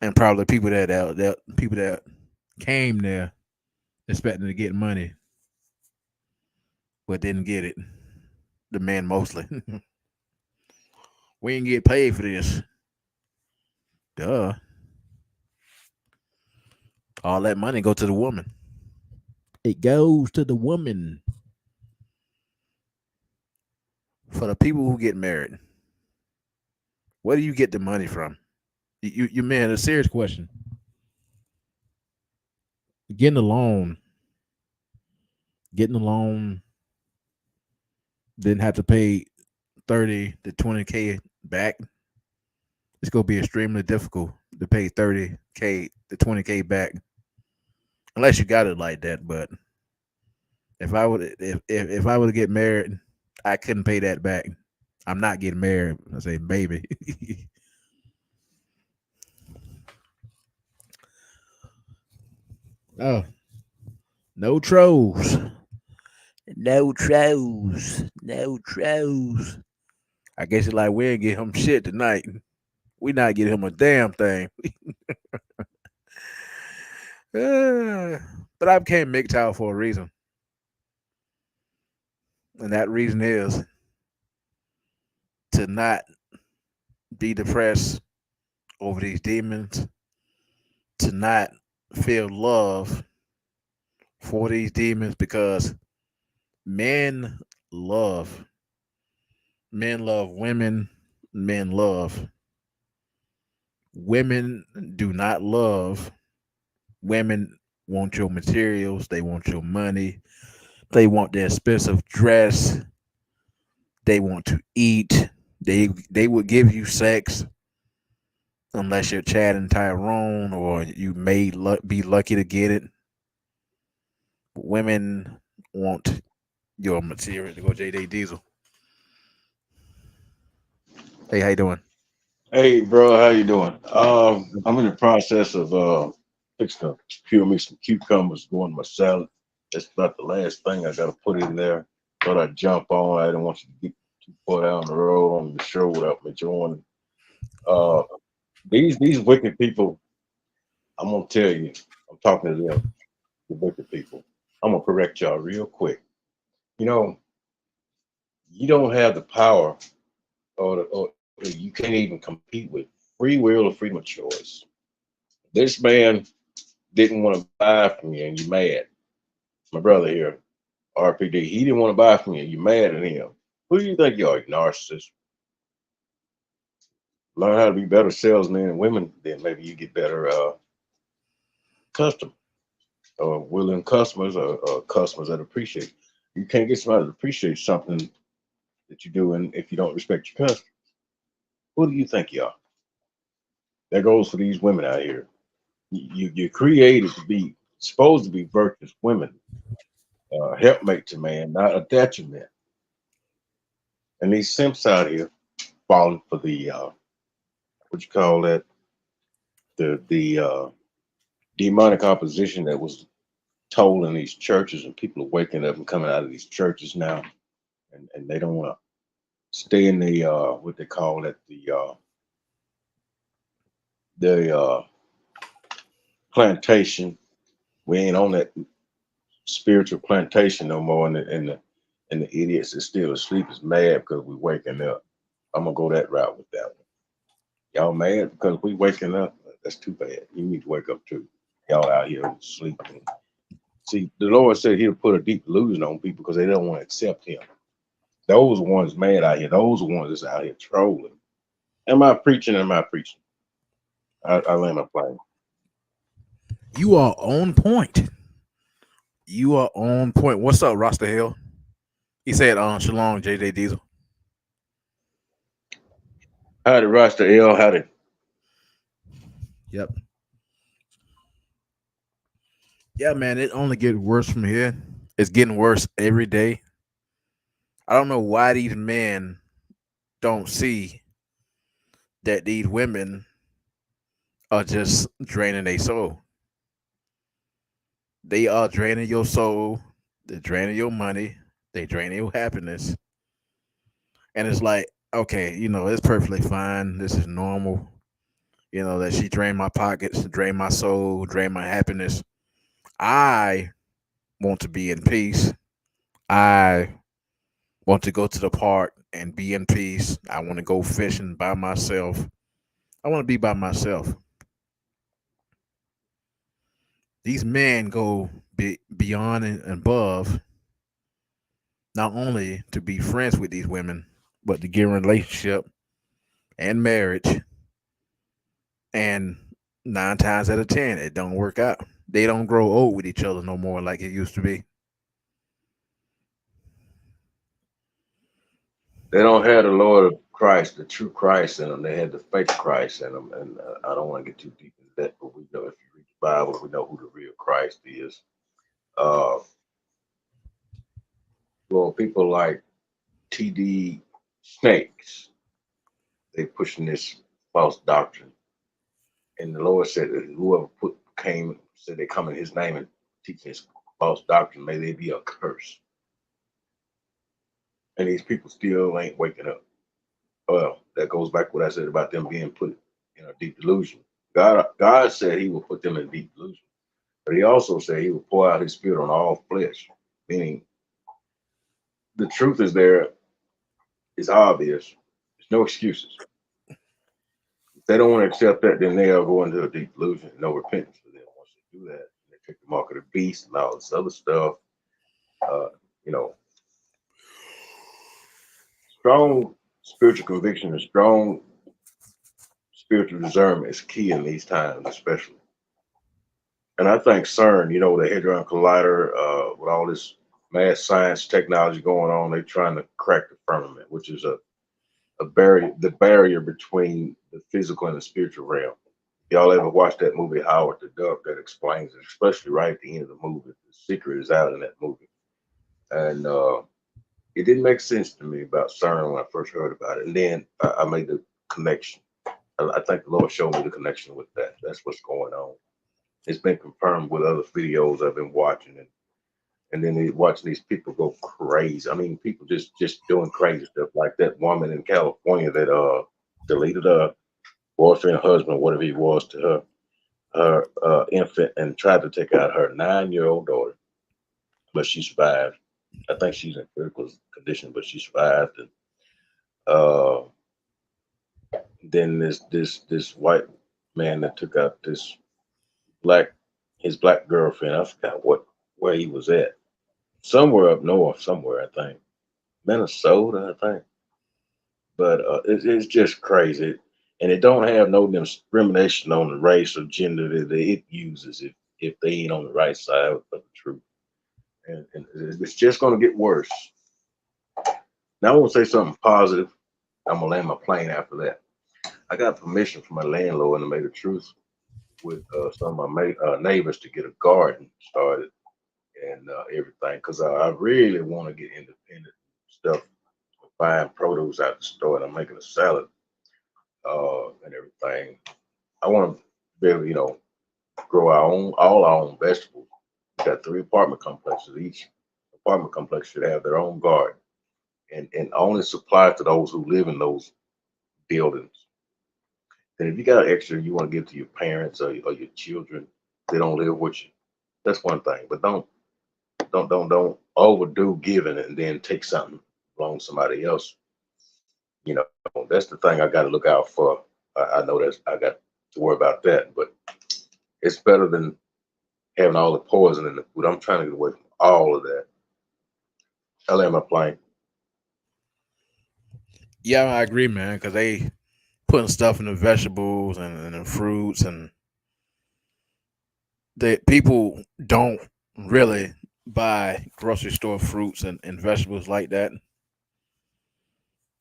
And probably people that came there expecting to get money but didn't get it. The men mostly. We ain't get paid for this. Duh. All that money go to the woman. It goes to the woman. For the people who get married, where do you get the money from? You man, a serious question. Getting a loan, getting a loan, didn't have to pay 30 to 20K back. It's gonna be extremely difficult to pay 30K to 20K back, unless you got it like that. But if I were to get married, I couldn't pay that back. I'm not getting married. I say baby. Oh, no trolls. No trolls. No trolls. I guess it's like we ain't get him shit tonight. We not get him a damn thing. But I became MGTOW for a reason. And that reason is to not be depressed over these demons, to not feel love for these demons because men love. Men love women. Men love. Women do not love. Women want your materials. They want your money. They want the expensive dress. They want to eat. They will give you sex unless you're Chad and Tyrone or you may be lucky to get it. Women want your material. To go JD Diesel. Hey, how you doing? Hey, bro, how you doing? I'm in the process of fixing to peel me some cucumbers, going to my salad. That's about the last thing I got to put in there. Thought I'd jump on. I didn't want you to get too far down the road on the show without me joining. Uh, these wicked people, I'm gonna tell you, I'm talking to them, the wicked people. I'm gonna correct y'all real quick. You know, you don't have the power, or you can't even compete with free will or freedom of choice. This man didn't want to buy from you and you mad. My brother here, RPD, he didn't want to buy from you. You mad at him. Who do you think you are, you narcissist? Learn how to be better salesmen and women, then maybe you get better customers or willing customers or customers that appreciate. You can't get somebody to appreciate something that you're doing if you don't respect your customers. Who do you think you are? That goes for these women out here. You're created to be supposed to be virtuous women, helpmate to man, not a detriment. And these simps out here falling for the what you call that, the demonic opposition that was told in these churches, and people are waking up and coming out of these churches now, and they don't want to stay in the what they call it, the plantation. We ain't on that spiritual plantation no more, and the idiots is still asleep is mad because we waking up. I'm gonna go that route with that one. Y'all mad because we waking up? That's too bad. You need to wake up too. Y'all out here sleeping. See, the Lord said He'll put a deep illusion on people because they don't want to accept Him. Those ones mad out here. Those are ones that's out here trolling. Am I preaching? Am I preaching? I land my plane. You are on point. You are on point. What's up, Rasta Hill? He said, Shalom, JJ Diesel. Howdy, Roster L. Howdy. Yep. Yeah, man, it only gets worse from here. It's getting worse every day. I don't know why these men don't see that these women are just draining their soul. They are draining your soul. They're draining your money. They draining your happiness. And it's like, okay, it's perfectly fine. This is normal. That she drained my pockets, drained my soul, drained my happiness. I want to be in peace. I want to go to the park and be in peace. I want to go fishing by myself. I want to be by myself. These men go beyond and above, not only to be friends with these women, but to get in a relationship and marriage. And 9 times out of 10, it don't work out. They don't grow old with each other no more like it used to be. They don't have the Lord of Christ, the true Christ in them. They had the fake Christ in them. And I don't want to get too deep into that, but we know if you read the Bible, we know who the real Christ is. Uh, well, people like TD Snakes, they pushing this false doctrine. And the Lord said that whoever said they come in His name and teach this false doctrine, may they be a curse. And these people still ain't waking up. Well, that goes back to what I said about them being put in a deep delusion. God said He will put them in deep delusion, but He also said He will pour out His Spirit on all flesh, meaning the truth is there. It's obvious. There's no excuses. If they don't want to accept that, then they'll go into a deep delusion. No repentance for them. Once they do that, they take the mark of the beast and all this other stuff. Uh, you know, strong spiritual conviction and strong spiritual discernment is key in these times, especially. And I think CERN, the Hadron Collider, with all this math science technology going on, they're trying to crack the firmament, which is a barrier, the barrier between the physical and the spiritual realm. Y'all ever watch that movie Howard the Duck that explains it, especially right at the end of the movie? The secret is out in that movie. And it didn't make sense to me about CERN when I first heard about it. And then I made the connection. I think the Lord showed me the connection with that. That's what's going on. It's been confirmed with other videos I've been watching, and then watching these people go crazy. I mean, people just doing crazy stuff like that woman in California that deleted her boyfriend, husband, whatever he was, to her infant and tried to take out her 9-year-old daughter, but she survived. I think she's in critical condition, but she survived. And uh, then this white man that took out black his black girlfriend. I forgot where he was at. Somewhere up north, somewhere I think, Minnesota, I think. But it's just crazy, and it don't have no discrimination on the race or gender that it uses if they ain't on the right side of the truth. And it's just going to get worse. Now I want to say something positive. I'm gonna land my plane after that. I got permission from my landlord in the Truth with some of my neighbors to get a garden started and everything because I really want to get independent stuff, buying produce out the store, and I'm making a salad and everything. I want to be able, grow our own, all our own vegetables. We got three apartment complexes. Each apartment complex should have their own garden and only supply to those who live in those buildings. And if you got extra you want to give to your parents or your children, they don't live with you. That's one thing. But don't overdo giving and then take something from somebody else. That's the thing I got to look out for. I know that's I got to worry about that, but it's better than having all the poison in the food. I'm trying to get away from all of that. I land my plane. Yeah, I agree, man, because they putting stuff in the vegetables and the fruits, and that people don't really buy grocery store fruits and vegetables like that.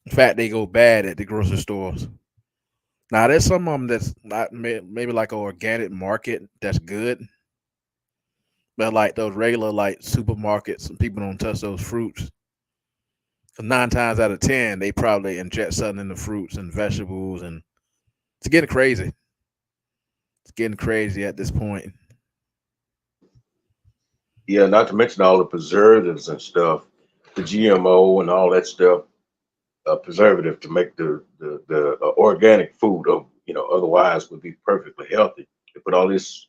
In fact, they go bad at the grocery stores. Now, there's some of them that's not maybe like an organic market that's good, but like those regular like supermarkets, and people don't touch those fruits. 'Cause 9 times out of 10, they probably inject something in the fruits and vegetables, and it's getting crazy. It's getting crazy at this point. Yeah, not to mention all the preservatives and stuff, the GMO and all that stuff, preservative to make the organic food of otherwise would be perfectly healthy. They put all these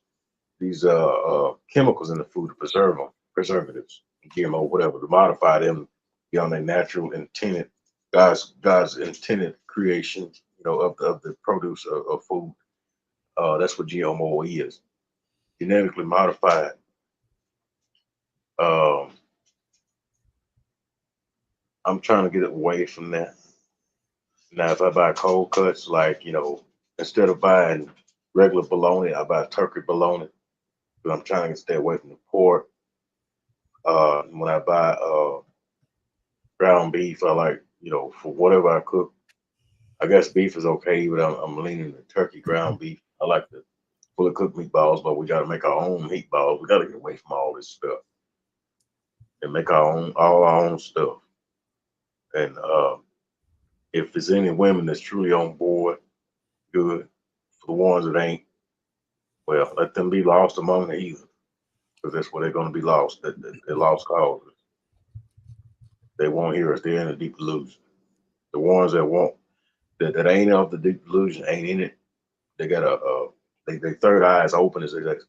chemicals in the food to preserve them, preservatives, GMO, whatever, to modify them beyond their natural intended God's intended creation, of the produce of food. That's what GMO is, genetically modified. Um, I'm trying to get away from that. Now, if I buy cold cuts, like, instead of buying regular bologna, I buy turkey bologna. But I'm trying to stay away from the pork. When I buy ground beef, I like, for whatever I cook, I guess beef is okay, but I'm leaning to turkey ground beef. I like the fully cooked meatballs, but we got to make our own meatballs. We got to get away from all this stuff and make all our own stuff. And if there's any women that's truly on board, good. For the ones that ain't, well, let them be lost among the heathen, because that's where they're going to be lost. They're lost causes. They won't hear us. They're in a deep delusion. The ones that won't, that ain't of the deep delusion, ain't in it. They got they third eye is open,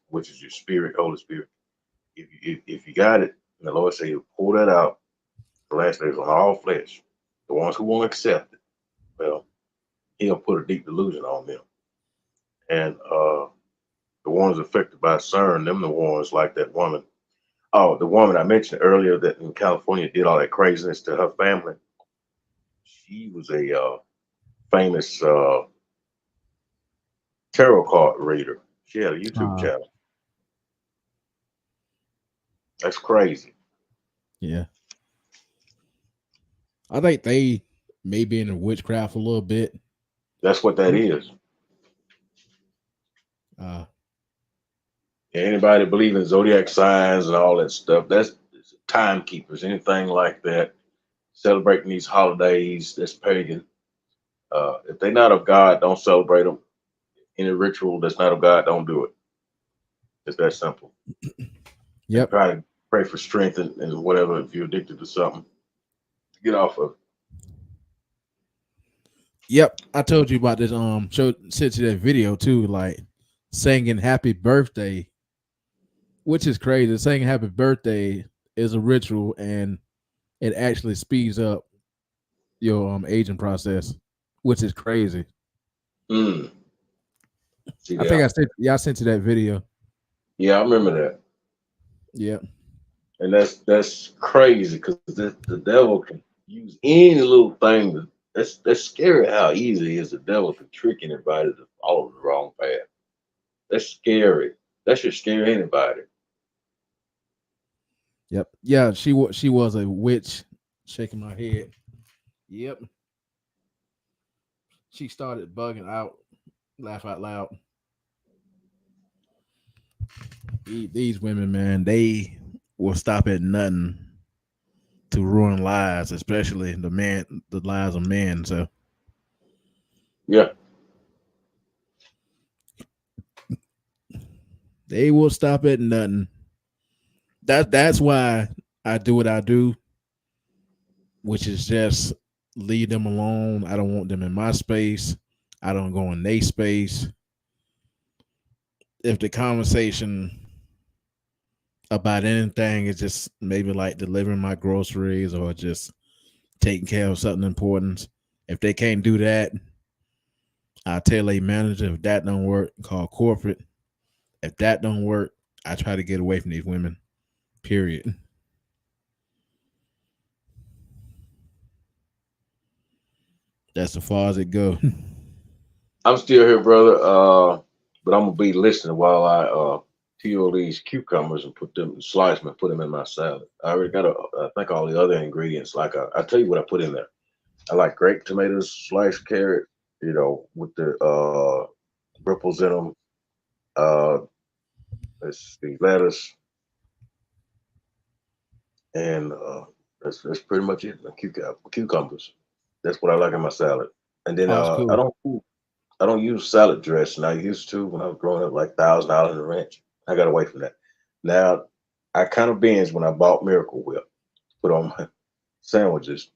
which is your spirit, Holy Spirit. If you got it, and the Lord say, you pull that out. The last days on all flesh. The ones who won't accept it, well, He'll put a deep delusion on them. And the ones affected by CERN, them the ones like that woman. Oh, the woman I mentioned earlier that in California did all that craziness to her family. She was a famous tarot card reader. She had a YouTube Uh, channel. That's crazy. yeah, I think they may be into witchcraft a little bit. That's what that is. Uh, Anybody believe in zodiac signs and all that stuff, that's timekeepers, anything like that, celebrating these holidays, that's pagan. If they're not of God, don't celebrate them. Any ritual that's not of God, don't do it. It's that simple. And yep, try to pray for strength and whatever if you're addicted to something. Get off of it. yep. I told you about this. Sent you that video too, like singing "Happy Birthday," which is crazy. Saying "Happy Birthday" is a ritual, and it actually speeds up your aging process, which is crazy. Mm, see I think that? I sent you that video. Yeah, I remember that. Yeah. And that's crazy because the devil can use any little thing. That's scary how easy it is the devil to trick anybody to follow the wrong path. That's scary. That should scare anybody. Yep. Yeah, she was a witch. Shaking my head. Yep. She started bugging out, laugh out loud. These women, man, they will stop at nothing to ruin lives, especially the lives of men. So Yeah, they will stop at nothing. That's why I do what I do, which is just leave them alone. I don't want them in my space. I don't go in their space. If the conversation about anything is just maybe like delivering my groceries or just taking care of something important, if they can't do that, I tell a manager if that don't work, call corporate. If that don't work, I try to get away from these women. Period. That's as far as it goes. I'm still here, brother. But I'm gonna be listening while I peel these cucumbers and put them, slice them, and put them in my salad. I already got I think all the other ingredients. Like I tell you what I put in there. I like grape tomatoes, sliced carrot, with the ripples in them. Uh, let's see, lettuce, and that's pretty much it. Cucumbers. That's what I like in my salad. And then Oh, it's cool. I don't use salad dressing. I used to when I was growing up, like $1,000 in the ranch. I got away from that. Now I kind of binge when I bought Miracle Whip, put on my sandwiches,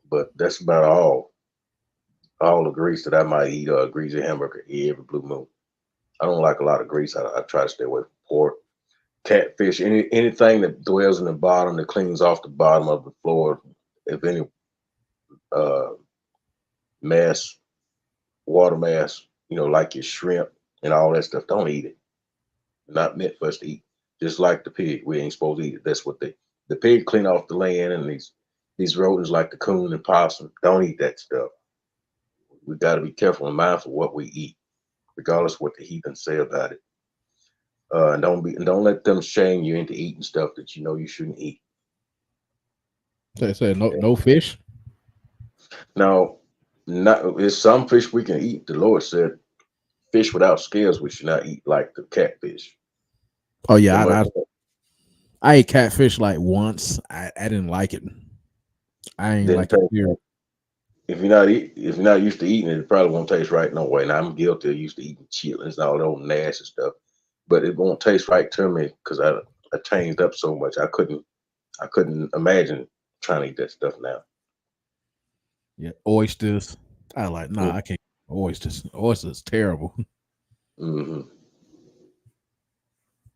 but that's about all the grease that I might eat, or a greasy hamburger every blue moon. I don't like a lot of grease. I try to stay away from pork, catfish, anything that dwells in the bottom, that cleans off the bottom of the floor. If any uh, mass, water mass, like your shrimp and all that stuff, don't eat it. Not meant for us to eat. Just like the pig, we ain't supposed to eat it. That's what the pig clean off the land, and these rodents like the coon and possum don't eat that stuff. We got to be careful and mindful what we eat, regardless of what the heathen say about it. And don't let them shame you into eating stuff that you know you shouldn't eat. Say no fish. Now, not there's some fish we can eat. The Lord said, fish without scales we should not eat, like the catfish. Oh yeah, Them, uh, I ate catfish like once. I didn't like it. I ain't didn't like it. taste Period. right. If you're not used to eating it, it probably won't taste right no way. And I'm guilty of used to eating chitlins and all that old nasty stuff, but it won't taste right to me because I changed up so much. I couldn't imagine trying to eat that stuff now. Yeah, oysters. I like Mm, nah. I can't. Oysters. Oysters terrible. mm-hmm.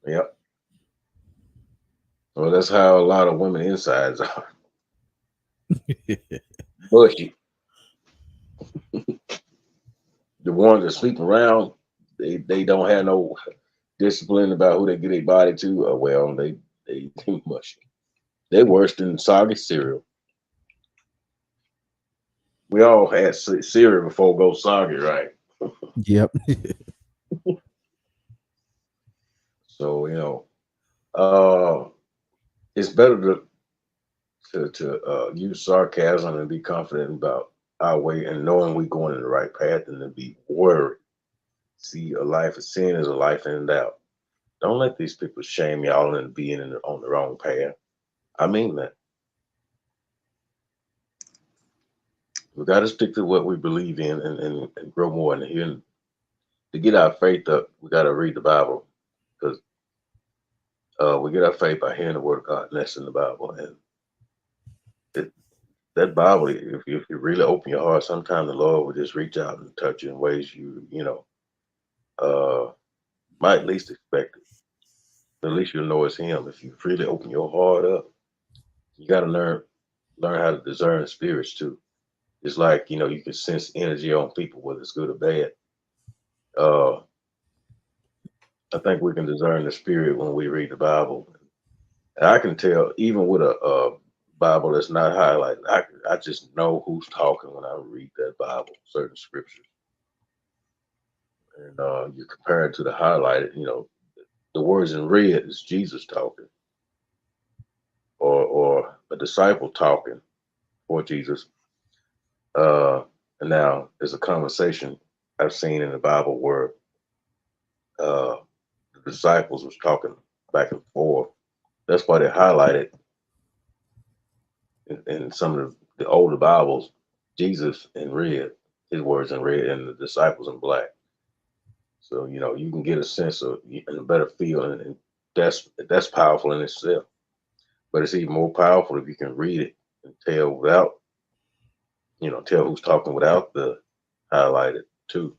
Yep. Well, that's how a lot of women insides are. Bushy. The ones that sleep around, they don't have no discipline about who they get their body to. Well, they too much. They worse than soggy cereal. We all had cereal before it go soggy, right? Yep. So uh, it's better to use sarcasm and be confident about our way and knowing we're going in the right path than to be worried. See, a life of sin is a life in doubt. Don't let these people shame y'all into being on the wrong path. I mean that. We got to stick to what we believe in and grow more in here. And to get our faith up, we got to read the Bible because we get our faith by hearing the word of God, and that's in the Bible. And it, that Bible, if you really open your heart, sometimes the Lord will just reach out and touch you in ways uh, might least expect it. At least you'll know it's Him. If you really open your heart up, you got to learn how to discern spirits too. It's like you can sense energy on people, whether it's good or bad. Uh, I think we can discern the spirit when we read the Bible. And I can tell, even with a Bible that's not highlighted, I just know who's talking when I read that Bible, certain scriptures. And you compare it to the highlighted, the words in red is Jesus talking, or a disciple talking for Jesus. Uh, and now there's a conversation I've seen in the Bible where uh, the disciples was talking back and forth. That's why they highlighted in some of the older Bibles, Jesus in red, his words in red, and the disciples in black. So you can get a sense of and a better feel, and that's powerful in itself. But it's even more powerful if you can read it and tell without, tell who's talking without the highlighted too.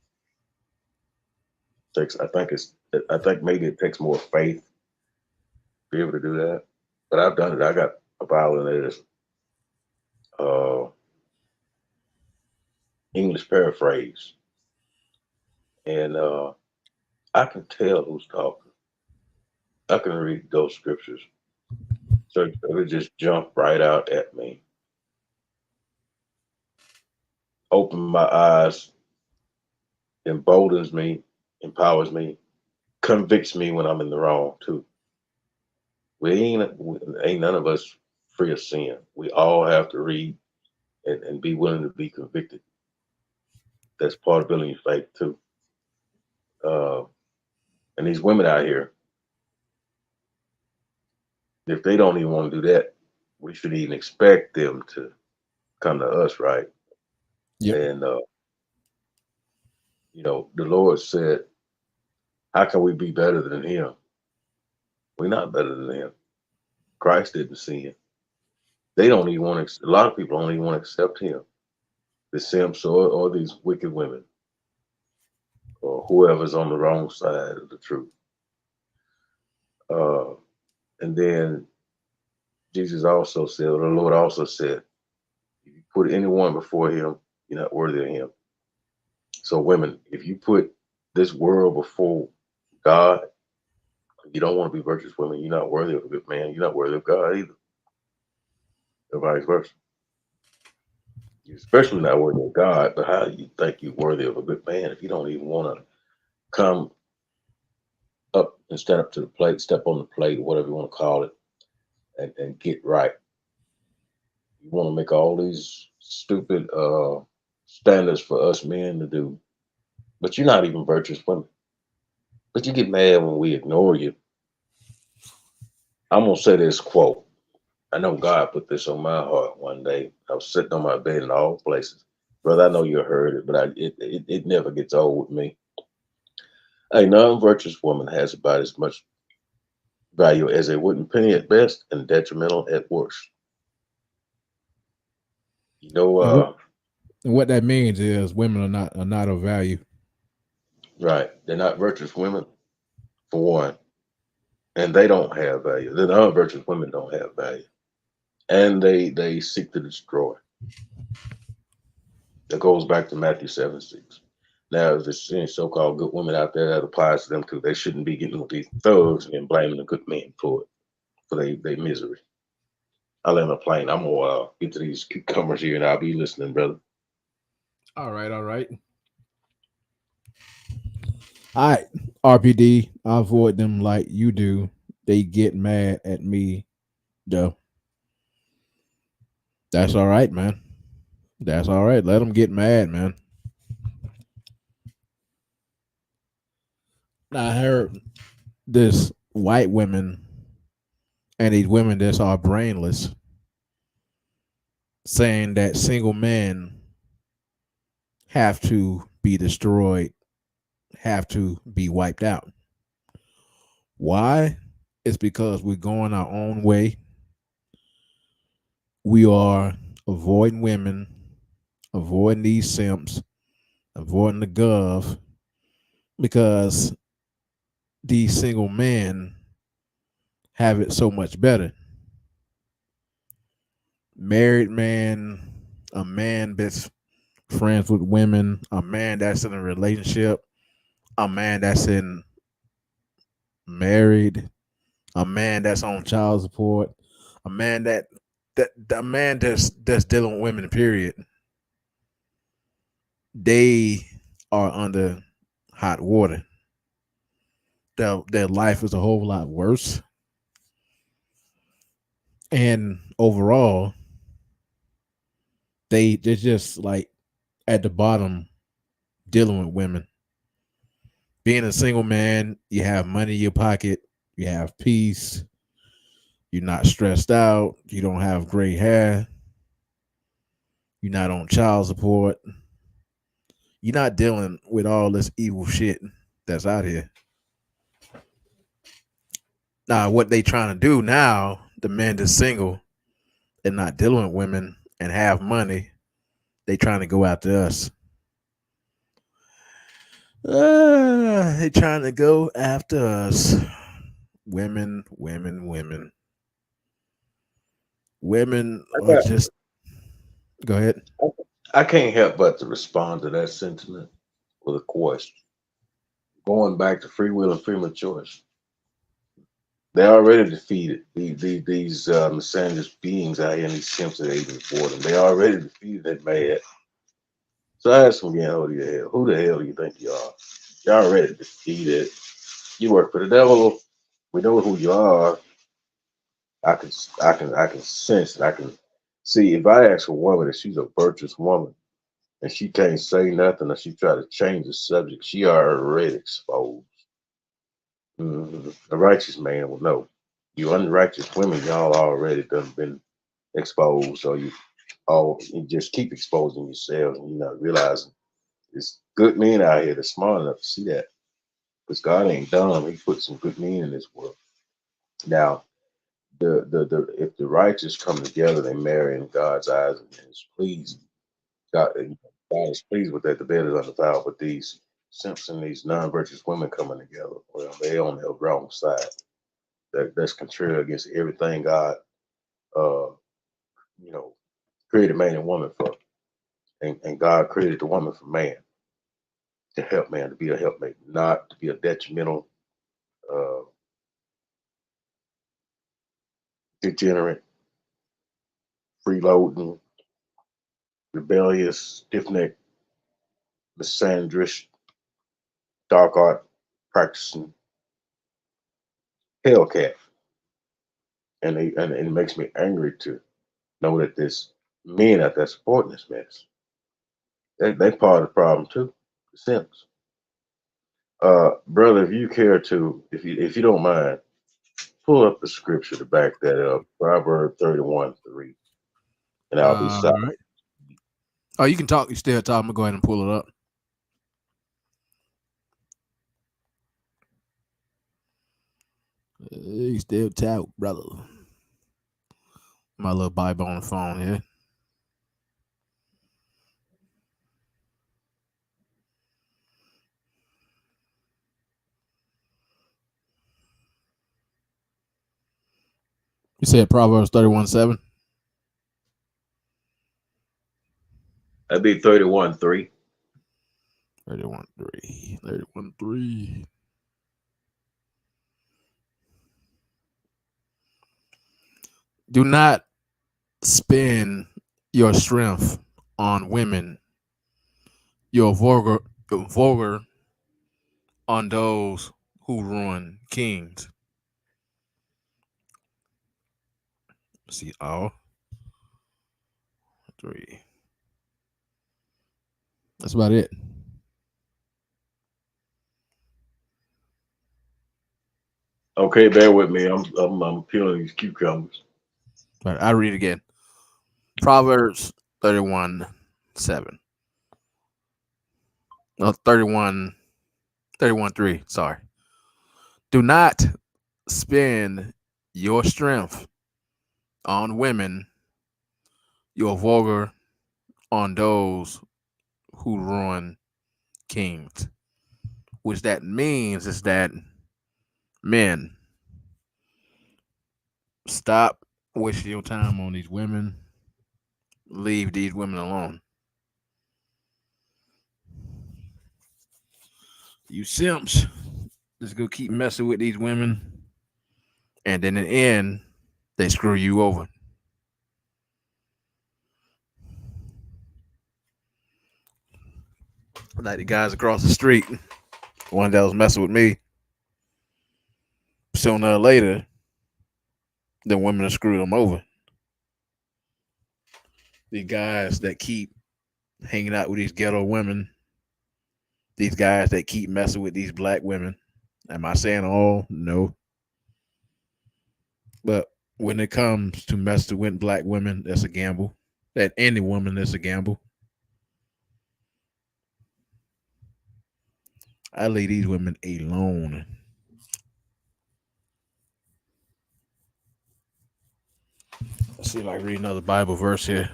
I think maybe it takes more faith to be able to do that. But I've done it. I got a Bible in there that's uh, English paraphrase, and I can tell who's talking. I can read those scriptures, so it would just jump right out at me, open my eyes, emboldens me, empowers me, convicts me when I'm in the wrong too. We ain't none of us free of sin. We all have to read and be willing to be convicted. That's part of building your faith too. Uh, and these women out here, if they don't even want to do that, we should even expect them to come to us, right? Yep. And the Lord said, "How can we be better than Him? We're not better than Him. Christ didn't sin. They don't even want to. A lot of people don't even want to accept Him. The simps or these wicked women or whoever's on the wrong side of the truth." Uh, and then Jesus also said, or the Lord also said, if you put anyone before Him, you're not worthy of Him. So, women, if you put this world before God, you don't want to be virtuous women. You're not worthy of a good man. You're not worthy of God either, or vice versa. You're especially not worthy of God. But how do you think you're worthy of a good man if you don't even want to come up and stand up to the plate, step on the plate, whatever you want to call it, and get right? You want to make all these stupid standards for us men to do, but you're not even virtuous women. But you get mad when we ignore you. I'm gonna say this quote. I know God put this on my heart one day. I was sitting on my bed in all places. Brother, I know you heard it, but it never gets old with me. A non-virtuous woman has about as much value as a wooden penny at best and detrimental at worst. You know, And what that means is women are not of value. right. They're not virtuous women, for one, and they don't have value. The non-virtuous women don't have value. And they seek to destroy. That goes back to Matthew 7:6. Now, if there's any so-called good women out there, that applies to them too. They shouldn't be getting with these thugs and blaming the good men for it, for their misery. I land a plane. I'm gonna get to these cucumbers here, and I'll be listening, brother. All right, all right. All right, RPD. I avoid them like you do. They get mad at me, though. That's all right, man. That's all right. Let them get mad, man. I heard this white women and these women that's are brainless saying that single men have to be destroyed, have to be wiped out. Why? It's because we're going our own way. We are avoiding women, avoiding these simps, avoiding the gov, because these single men have it so much better. Married man, a man that's friends with women, a man that's in a relationship, a man that's in married, a man that's on child support, a man that a man that's dealing with women, period. They are under hot water. Their life is a whole lot worse. And overall, they're just like at the bottom dealing with women being a single man, you have money in your pocket, you have peace, you're not stressed out, you don't have gray hair, you're not on child support, you're not dealing with all this evil shit that's out here. Now, what they trying to do now, the men that's single and not dealing with women and have money, they trying to go after us. They trying to go after us. Women, women, women. Women I are got, just go ahead. I can't help but to respond to that sentiment with a question. Going back to free will and freedom of choice, they already defeated these misandrous beings out here in these simps that even for them. They already defeated that man. So I ask them again, who the hell do you think you are? You already defeated. You work for the devil. We know who you are. I can sense it. I can see if I ask a woman if she's a virtuous woman and she can't say nothing or she try to change the subject, she already exposed. A righteous man will know. You unrighteous women, y'all already done been exposed, so you just keep exposing yourselves and you're not realizing it's good men out here that's smart enough to see that. Because God ain't dumb. He put some good men in this world. Now, the if the righteous come together, they marry in God's eyes and is pleased. God is pleased with that. The bed is undefiled. But these simps and these non-virtuous women coming together, well, they on the wrong side. That's contrary against everything God, uh, you know, created man and woman for, and God created the woman for man to help man to be a helpmate, not to be a detrimental, uh, degenerate, freeloading, rebellious, stiff-necked, misandrist, dark art practicing hellcat. And it makes me angry to know that there's men out there supporting this mess. They part of the problem too. The simps. Brother, if you care to, if you don't mind, pull up the scripture to back that up. Proverbs 31:3, and I'll be All silent. right. Oh, you can talk. You still talk. I'm gonna go ahead and pull it up. You still talk, brother. My little Bible on the phone here. You said Proverbs 31:7. That'd be 31:3. 31:3. 31:3. Do not spend your strength on women. You're vulgar on those who ruin kings. See all three. That's about it. Okay, bear with me. I'm peeling these cucumbers. All right, I read again. Proverbs 31:7. No, 31:3. Sorry. Do not spend your strength on women. You're vulgar on those who ruin kings. Which that means is that men, stop wasting your time on these women. Leave these women alone. You simps just go keep messing with these women, and then in the end, they screw you over. Like the guys across the street, one that was messing with me. Sooner or later, the women will screw them over. The guys that keep hanging out with these ghetto women, These guys that keep messing with these black women. Am I saying all? No. But when it comes to messing with black women, that's a gamble. That any woman is a gamble. I leave these women alone. Let's see if I can read another Bible verse here.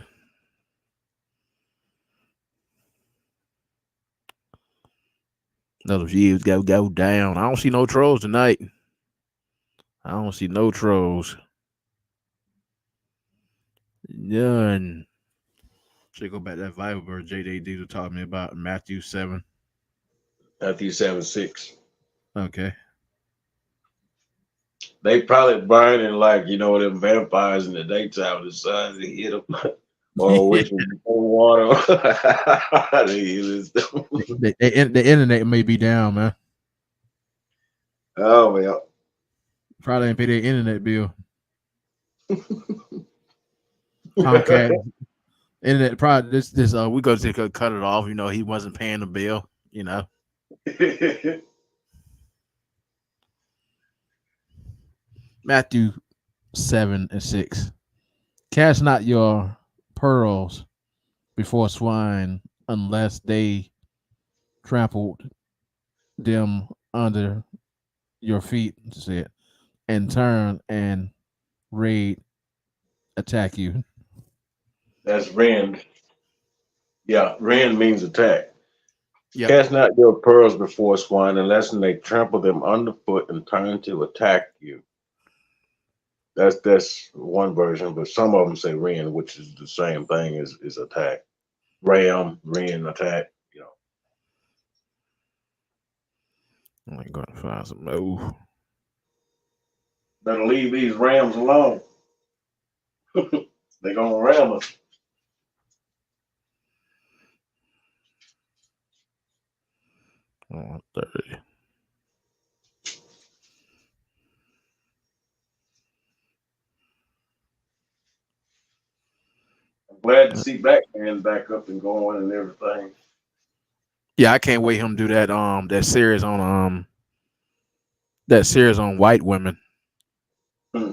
Another views go down. I don't see no trolls tonight. I don't see no trolls. None. Should go back to that Bible verse JJD to talk me about Matthew 7. Matthew 7:6. Okay. They probably burning like, them vampires in the daytime. The sun to hit them. Or wait for water. They hit us. The internet may be down, man. Oh, well. Probably ain't pay their internet bill. Comcast internet probably this we go to cut it off. He wasn't paying the bill. Matthew 7:6. Cast not your pearls before swine, unless they trampled them under your feet, said, and turn and raid attack you. That's rend. Yeah, rend means attack. Yep. Cast not your pearls before swine, unless they trample them underfoot and turn to attack you. That's one version, but some of them say rend, which is the same thing as attack. Ram, rend, attack. I'm going to find some. Oh, Better leave these rams alone. They're gonna ram us. oh 30. I'm glad to see Batman back up and going and everything. Yeah, I can't wait him to do that series on white women. Hmm.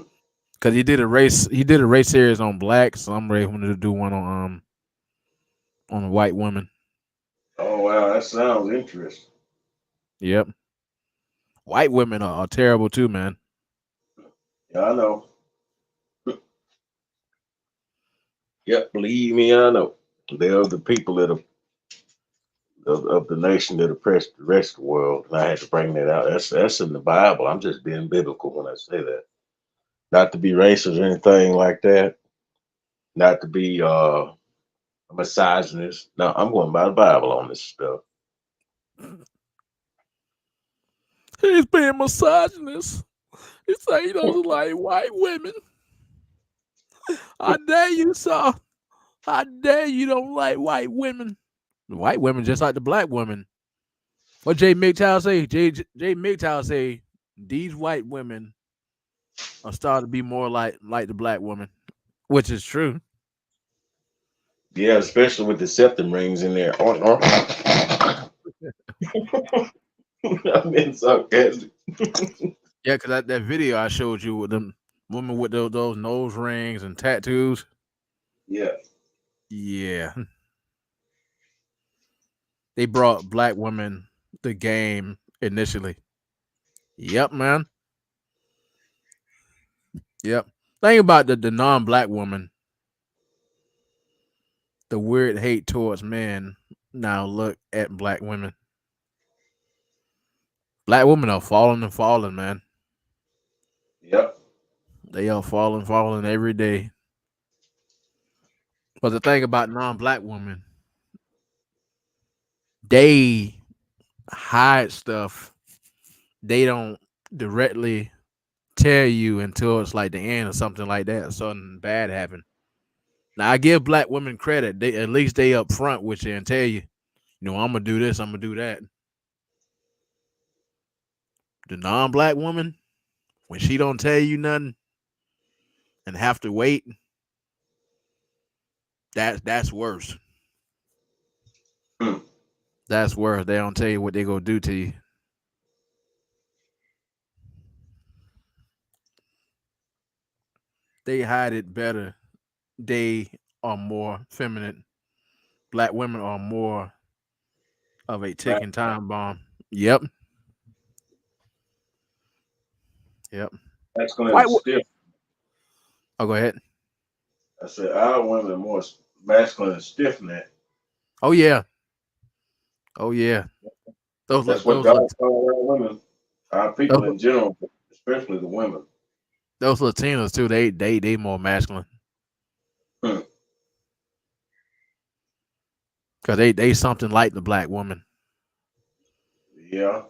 Cause he did a race series on black, so I'm ready for him to do one on white women. Oh wow, that sounds interesting. Yep. White women are terrible too, man. Yeah, I know. Yep, believe me, I know. They're the people of the nation that oppressed the rest of the world. And I had to bring that out. That's in the Bible. I'm just being biblical when I say that. Not to be racist or anything like that. Not to be a misogynist. No, I'm going by the Bible on this stuff. He's being misogynist. He say he doesn't like white women. I dare you, sir. I dare you don't like white women. The white women just like the black women. What Jay MGTOW say? Jay MGTOW say these white women are starting to be more like the black woman, which is true. Yeah, especially with the septum rings in there. I'm being sarcastic. Yeah, because that video I showed you with them women with those nose rings and tattoos. Yeah. Yeah, they brought black women the game initially. Yep, man. Yep. Think about the non-black woman, the weird hate towards men. Now look at black women. Black women are falling and falling, man. Yep. They are falling every day. But the thing about non-black women, they hide stuff. They don't directly tell you until it's like the end or something like that. Something bad happened. Now I give black women credit. They at least they up front with you and tell you, I'm gonna do this, I'm gonna do that. The non-black woman, when she don't tell you nothing and have to wait, that's worse. Hmm. That's worse. They don't tell you what they gonna do to you. They hide it better. They are more feminine. Black women are more of a ticking time bomb. Yep, yep. Masculine White. and stiff. Oh, go ahead. I said our women are more masculine and stiff than that. Oh yeah. Oh yeah. Those That's look. what Those look. God called our women, our Those, people in general, especially the women. those Latinos too. They more masculine Hmm. because they something like the black woman. Yeah.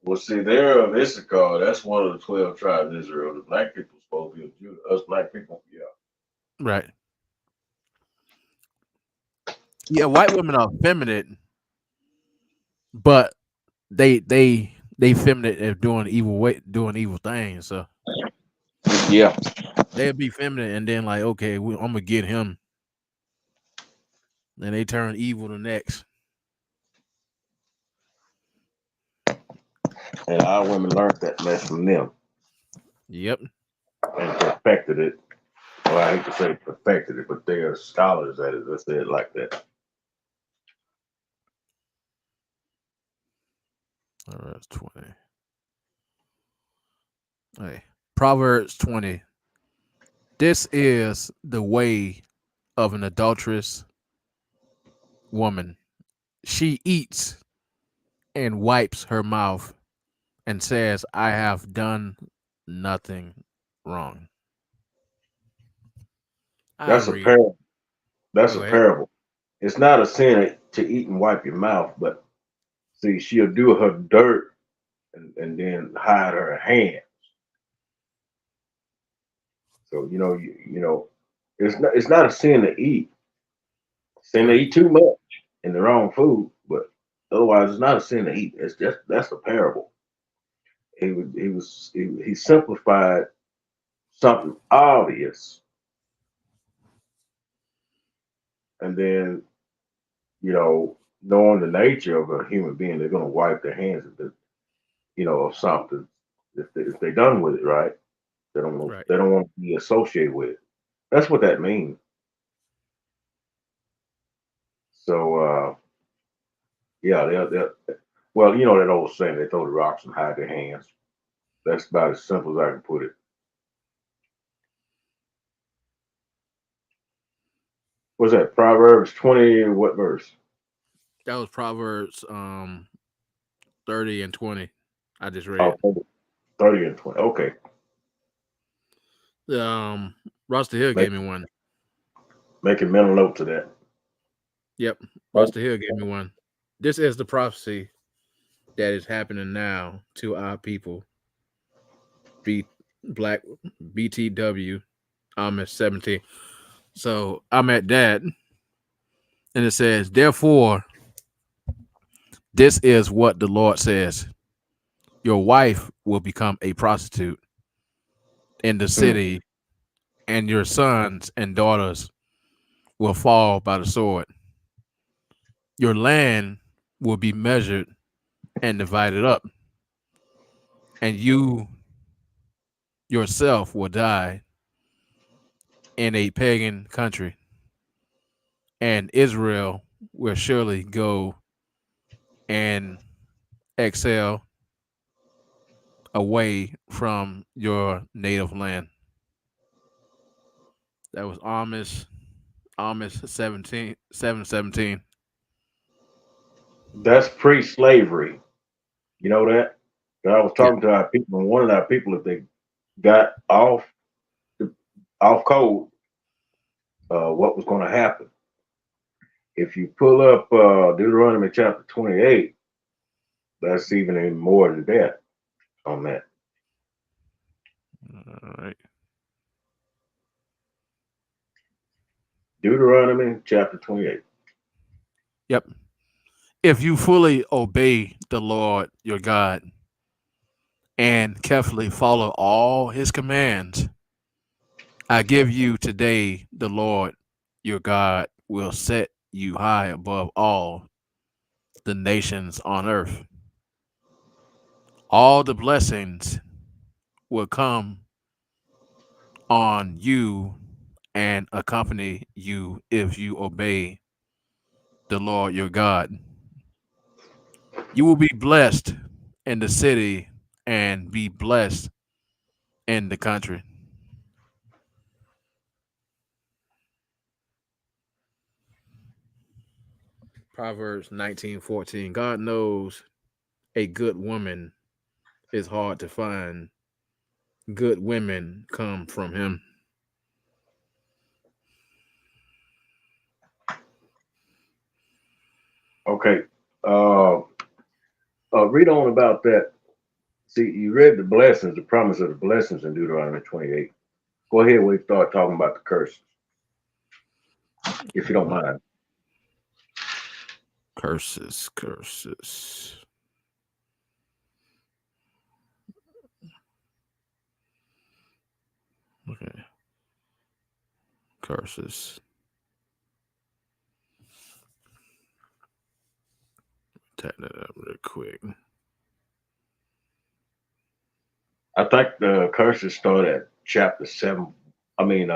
Well, see, they're of Issachar. That's one of the 12 tribes of Israel. The black people supposed to be of Judah. Us black people, yeah. Right. Yeah. White women are feminine, but they feminine if doing evil doing evil things. So Yeah. they'll be feminine and then like, okay, I'm gonna get him. Then they turn evil the next. And our women learned that mess from them Yep. and perfected it. Well, I hate to say perfected it, but they are scholars at it. Let's say it like that. All right, that's 20. Hey, Proverbs 20. This is the way of an adulterous woman. She eats and wipes her mouth and says, I have done nothing wrong. I That's a read. parable. That's Oh, a go ahead. parable. It's not a sin to eat and wipe your mouth, but see, she'll do her dirt and then hide her hand. So it's not a sin to eat. Sin to Right. eat too much in the wrong food, but otherwise it's not a sin to eat. It's just that's a parable. He simplified something obvious, and then knowing the nature of a human being, they're gonna wipe their hands of something if they done with it right. Right. They don't want to be associated with it. That's what that means. So yeah, they well, that old saying, they throw the rocks and hide their hands. That's about as simple as I can put it. What's that? Proverbs 20, what verse? That was Proverbs 30 and 20. I just Oh, read. 30 and 20. Okay. Um Roster Hill Make, gave me one. make a mental note to that. Yep. Oh, Roster Hill gave me one. This is the prophecy that is happening now to our people. B Black BTW. I'm at 17. So I'm at that. And it says, therefore, this is what the Lord says. Your wife will become a prostitute in the mm. city, and your sons and daughters will fall by the sword. Your land will be measured and divided up, and you yourself will die in a pagan country, and Israel will surely go and exile away from your native land. That was Amos 7:17. That's pre-slavery. You know that? I was Yep. talking to our people, and one of our people, if they got off code, what was going to happen. If you pull up Deuteronomy chapter 28, that's even more than that on that. All right. Deuteronomy chapter 28. Yep. If you fully obey the Lord your God and carefully follow all his commands, I give you today, the Lord your God will set you high above all the nations on earth. All the blessings will come on you and accompany you if you obey the Lord your God. You will be blessed in the city and be blessed in the country. Proverbs 19:14. God knows a good woman is hard to find. Good women come from him. Okay. Uh, read on about that. See, you read the blessings, the promise of the blessings in Deuteronomy 28. Go ahead. We start talking about the curses, if you don't mind. Curses, curses. Okay, curses. Tap that up real quick. I think the curses start at chapter 7. I mean,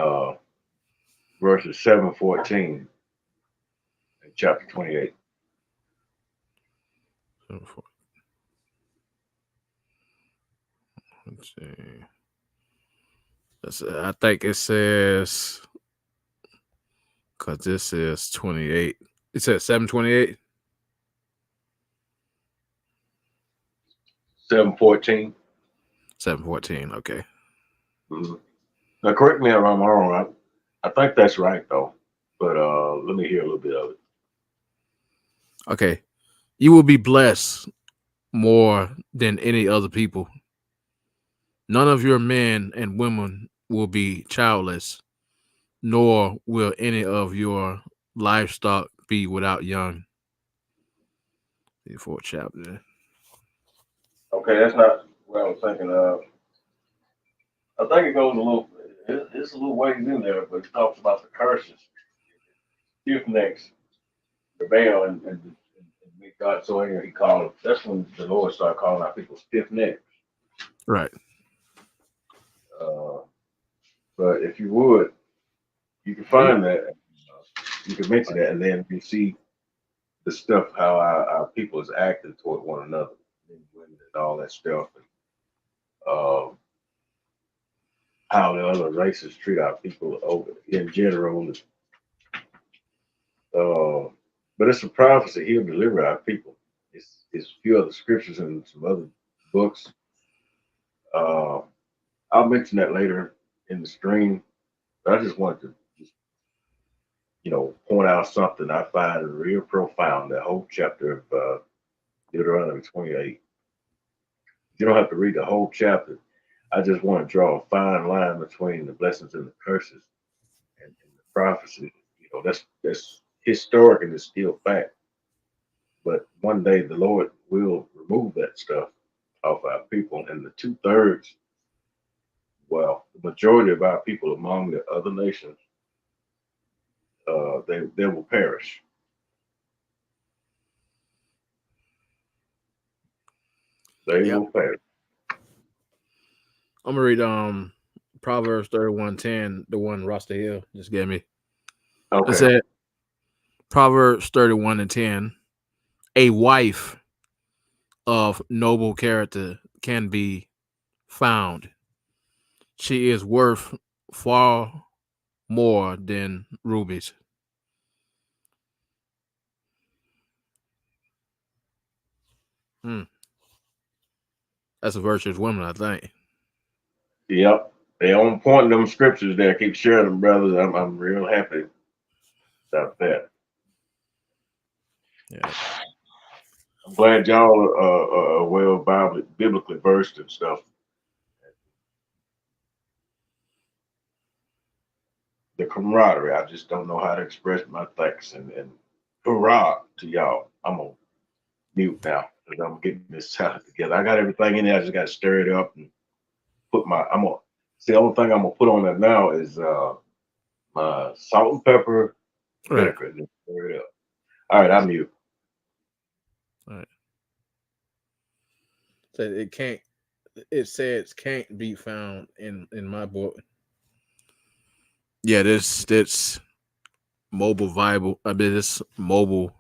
verses 7:14 in chapter 28. Let's see. I think it says because this is 28. It says 728. 7:14. 714. Okay. Mhm. Now, correct me if I'm wrong. I think that's right though. But let me hear a little bit of it. Okay. You will be blessed more than any other people. None of your men and women will be childless, nor will any of your livestock be without young. The fourth chapter. Okay, that's not what I was thinking of. I think it goes a little. It's a little ways in there, but it talks about the curses, stiff necks, rebel, and meet God. So anyway, he called. That's when the Lord started calling out people stiff necks. Right. Uh, but if you would, you can find that. You can mention that, and then you see the stuff how our people is acting toward one another, and women and all that stuff, and uh, how the other races treat our people over in general. Uh, but it's a prophecy. He'll deliver our people. It's a few other scriptures and some other books. Uh, I'll mention that later in the stream. But I just wanted to just, point out something I find real profound. That whole chapter of Deuteronomy 28. You don't have to read the whole chapter. I just want to draw a fine line between the blessings and the curses and the prophecy. That's historic and it's still fact. But one day the Lord will remove that stuff off our people, and the 2/3, well, the majority of our people among the other nations, they will perish. They Yep. will perish. I'm gonna read Proverbs 31:10, the one Rasta Hill just gave me. It Okay. said Proverbs 31:10, a wife of noble character can be found. She is worth far more than rubies. Hmm. That's a virtuous woman, I think. Yep. They on point in them scriptures there. Keep sharing them, brothers. I'm real happy about that. Yeah. I'm glad y'all are well biblically versed and stuff. The camaraderie. I just don't know how to express my thanks and hurrah to y'all. I'm on mute now because I'm getting this salad together. I got everything in there. I just got to stir it up and put my. I'm gonna see. The only thing I'm gonna put on that now is my salt and pepper Right. vinegar. Just stir it up. All right, I'm mute. All right. So it can't. It says can't be found in my book. Yeah, this mobile Bible. I mean, this mobile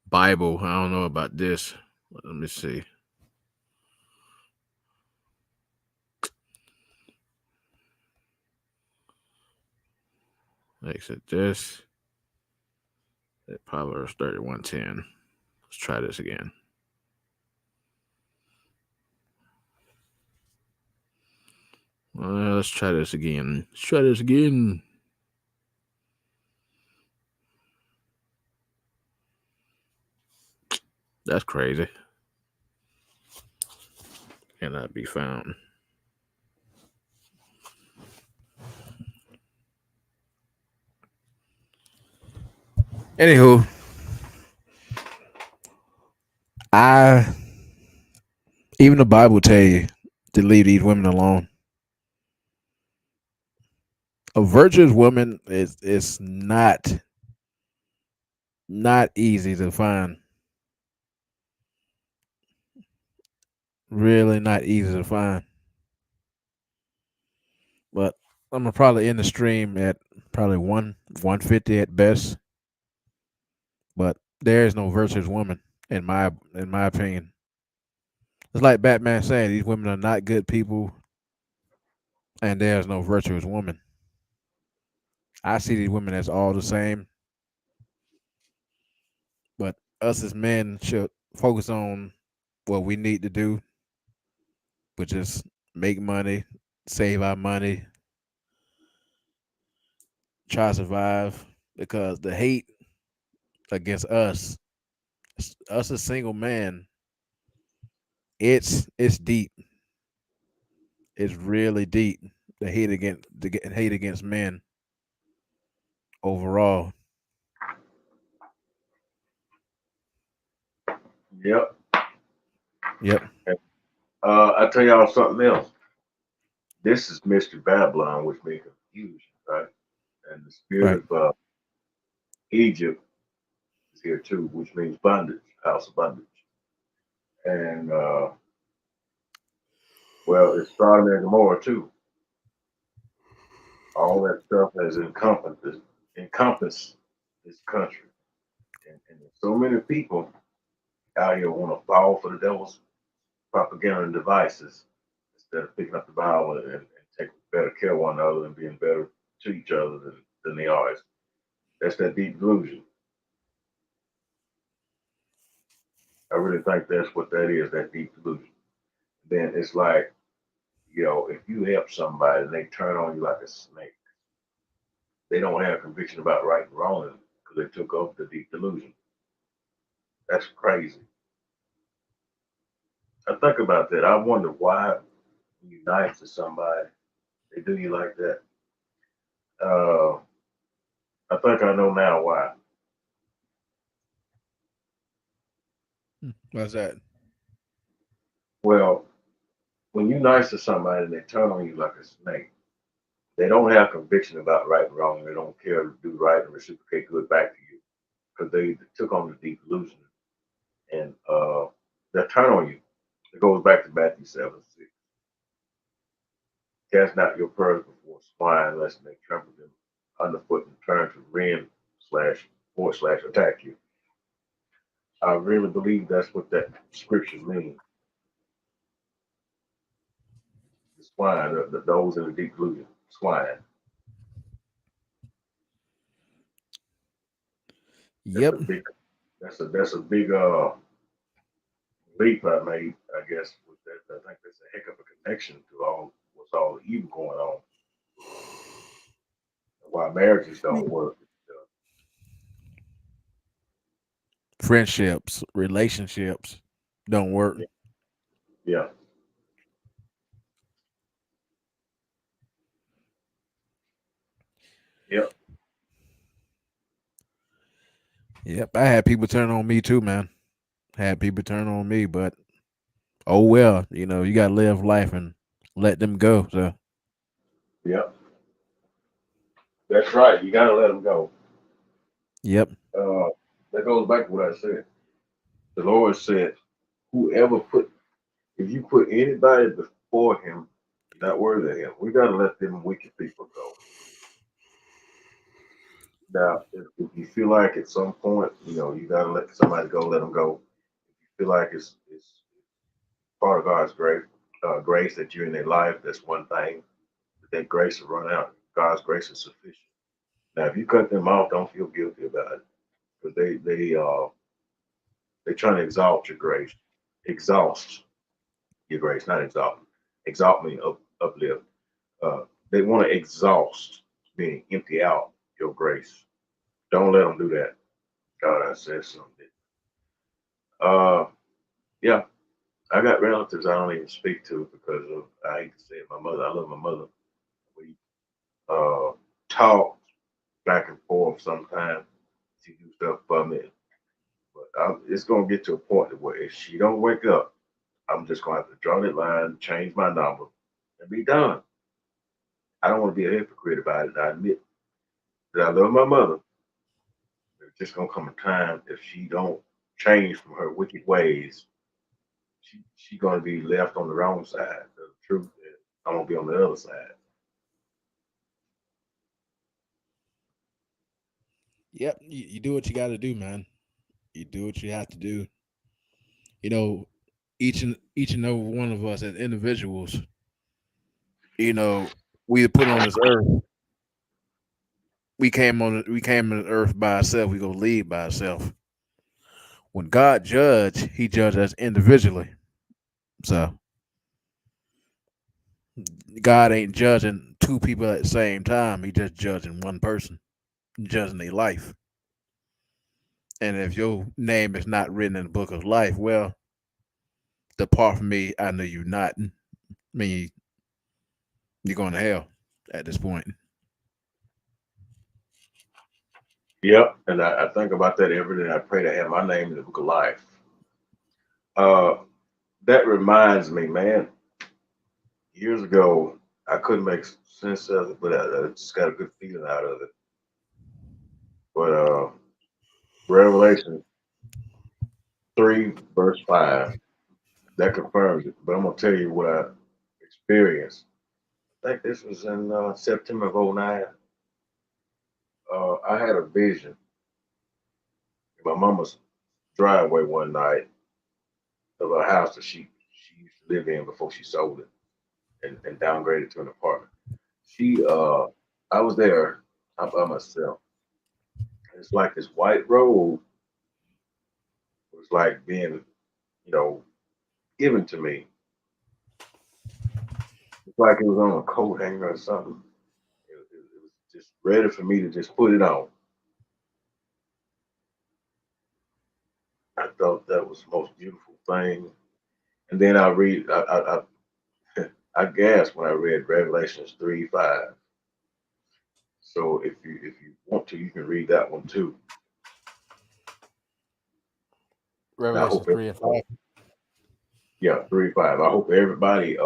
Bible. I don't know about this. Let me see. Exit this. Proverbs 31:10. Let's try this again. Let's try this again. Let's try this again. That's crazy. Cannot be found. Anywho, I even the Bible tell you to leave these women alone. A virtuous woman is not easy to find. Really not easy to find. But I'm gonna probably end the stream at probably 150 at best. But there is no virtuous woman in my opinion. It's like Batman saying these women are not good people, and there's no virtuous woman. I see these women as all the same, but us as men should focus on what we need to do, which is make money, save our money, try to survive. Because the hate against us as single man, it's deep. It's really deep. The hate against men overall. Yep. Yep. I tell y'all something else. This is Mystery Babylon, which means confusion, right? And the spirit Right. of Egypt is here too, which means bondage, house of bondage. And well, it's Sodom and Gomorrah too. All that stuff has encompassed this country. And there's so many people out here want to fall for the devil's propaganda devices instead of picking up the Bible and taking better care of one another and being better to each other than they are. That's that deep delusion. I really think that's what that is, that deep delusion. Then it's like, if you help somebody and they turn on you like a snake, they don't have conviction about right and wrong because they took over the deep delusion. That's crazy. I think about that. I wonder why when you're nice to somebody, they do you like that. Uh, I think I know now why. What's that? Well, when you're nice to somebody and they turn on you like a snake, they don't have conviction about right and wrong. They don't care to do right and reciprocate good back to you because they took on the deep illusion and they turn on you. It goes back to Matthew 7:6. Cast not your pearls before swine, lest they trample them underfoot and turn to rend slash forward slash attack you. I really believe that's what that scripture means. The swine, those in the deep illusion, swine. That's a Yep. big, that's a big leap I made, I guess. With that, I think that's a heck of a connection to all the evil going on. Why marriages don't work. Friendships, relationships don't work. Yeah, yeah, yeah. Yep. I had people turn on me too, man. Had people turn on me, but oh well, you gotta live life and let them go. So Yeah. That's right. You gotta let them go. yep. Uh, that goes back to what I said. The Lord said, whoever put, if you put anybody before him, you're not worthy of him. We got to let them wicked people go. Now, if you feel like at some point, you got to let somebody go, let them go. If you feel like it's part of God's grace that you're in their life, that's one thing. But that grace will run out. God's grace is sufficient. Now, if you cut them off, don't feel guilty about it because they trying to exalt your grace, exhaust your grace, not exalt. Exalt me, uplift. They want to exhaust, meaning empty out your grace. Don't let them do that. God, I said something. Uh, yeah, I got relatives I don't even speak to because of I hate to say it, my mother. I love my mother. We uh talk back and forth sometimes. She do stuff for me, but it's gonna get to a point where if she don't wake up, I'm just gonna have to draw that line, change my number, and be done. I don't want to be a hypocrite about it. I admit that I love my mother. There's just gonna come a time if she don't change from her wicked ways, she gonna be left on the wrong side of the truth, and I'm gonna be on the other side. Yep, you do what you got to do, man. You do what you have to do. You know, each and every one of us as individuals, you know, we put on this earth. We came on the earth by ourselves. We go lead by ourselves. When God judge, He judge us individually. So God ain't judging two people at the same time. He just judging one person, judging their life. And if your name is not written in the book of life, well, depart from me. I know you not. I mean, you're going to hell at this point. Yep, and I think about that every day. I pray to have my name in the book of life. Uh, that reminds me, man. Years ago, I couldn't make sense of it, but I just got a good feeling out of it. But Revelation 3 verse 5 that confirms it. But I'm gonna tell you what I experienced. I think this was in September of '09. I had a vision in my mama's driveway one night of a house that she used to live in before she sold it and downgraded to an apartment. She I was there by myself. It's like this white robe was like being, you know, given to me. It's like it was on a coat hanger or something. It was just ready for me to just put it on. I thought that was the most beautiful thing. And then I gasped when I read Revelations 3:5. So if you want to, you can read that one too. And I Revelation hope 3 and 5. yeah, 3:5. I hope everybody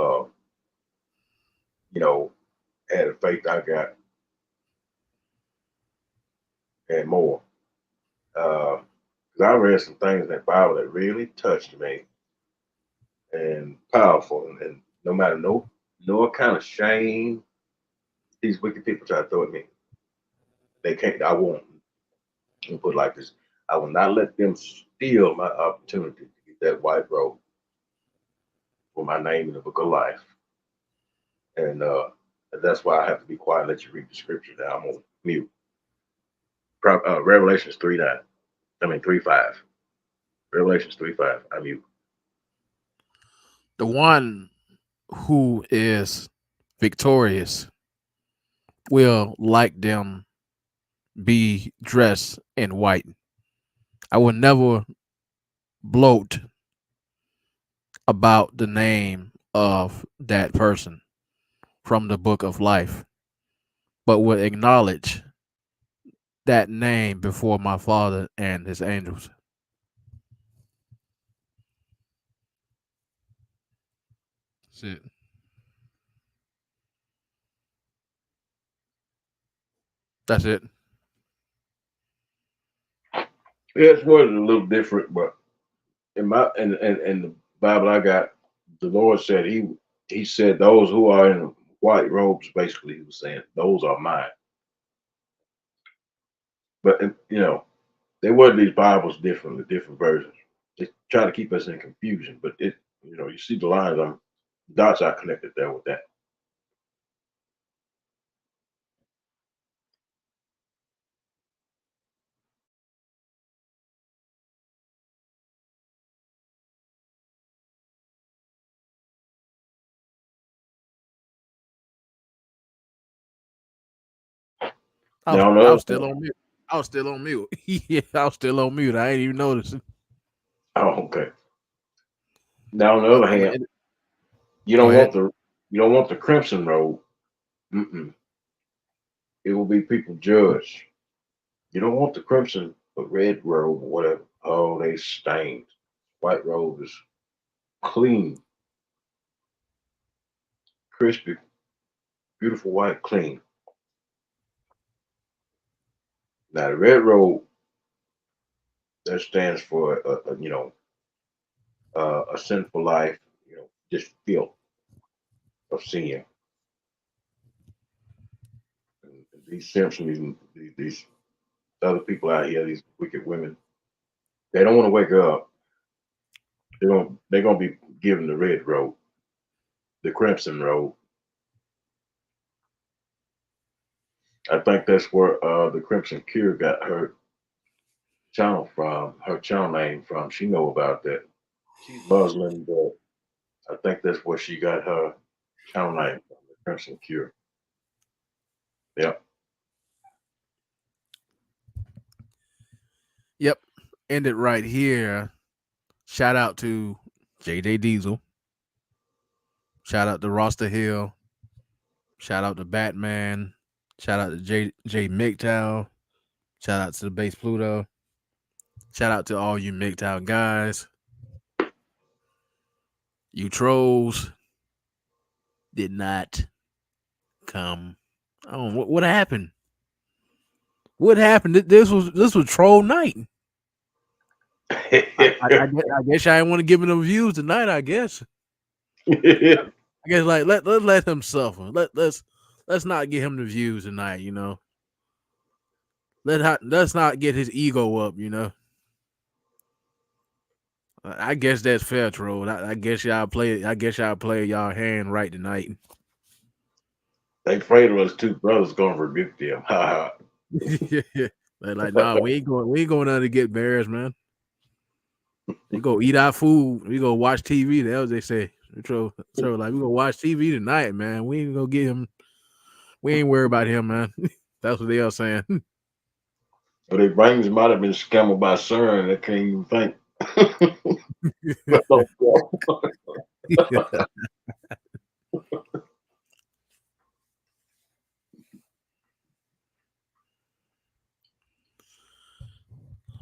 you know, had the faith I got and more. Uh, 'cause I read some things in that Bible that really touched me and powerful, and no matter no kind of shame these wicked people try to throw at me, they can't. I won't. Put it like this: I will not let them steal my opportunity to get that white robe for my name in the book of life, and that's why I have to be quiet and let you read the scripture. Now I'm on mute. Revelations 3:9. I mean 3:5. Revelations 3:5. I'm mute. The one who is victorious will, like them, be dressed in white. I will never bloat about the name of that person from the book of life, but will acknowledge that name before my Father and his angels. That's it. That's it. Yeah, it's worded a little different, but in the Bible I got, the Lord said he said those who are in white robes, basically he was saying those are mine. But they word these Bibles differently, different versions. They try to keep us in confusion, but you see the lines, dots are connected there with that. Now on the I other was still hand, on mute. I was still on mute. Yeah, I was still on mute. I ain't even noticing. oh, okay. Now on the But other I'm hand, gonna you go don't ahead. want the you don't want the crimson robe. Mm-mm. It will be people judged. You don't want the crimson or red robe or whatever. Oh, they stained. White robe is clean, crispy, beautiful white, clean. Now the red robe that stands for a sinful life, just filth of sin. And these Simpsons, these other people out here, these wicked women, they don't want to wake up. They're gonna be given the red robe, the crimson robe. I think that's where the Crimson Cure got her channel name from. She know about that. She's Muslim, but I think that's where she got her channel name from, the Crimson Cure. Yep. Yep. End it right here. Shout out to JJ Diesel. Shout out to Roster Hill. Shout out to Batman. Shout out to J MGTOW. Shout out to the Base Pluto. Shout out to all you MGTOW guys. You trolls did not come. Oh, what happened? What happened? This was troll night. I guess I didn't want to give him the views tonight. I guess. I guess like let him suffer. Let's not get him the views tonight. Let's not get his ego up. I guess that's fair, troll. I guess y'all play. I guess y'all play y'all hand right tonight. They afraid of us two brothers gonna rebuke them. Ha They're like, nah, we ain't going out to get bears, man. We go eat our food. We go watch TV. That was they say. So like we go watch TV tonight, man. We ain't gonna get him. We ain't worried about him, man. That's what they are saying. but their brains might have been scrambled by CERN. They can't even think.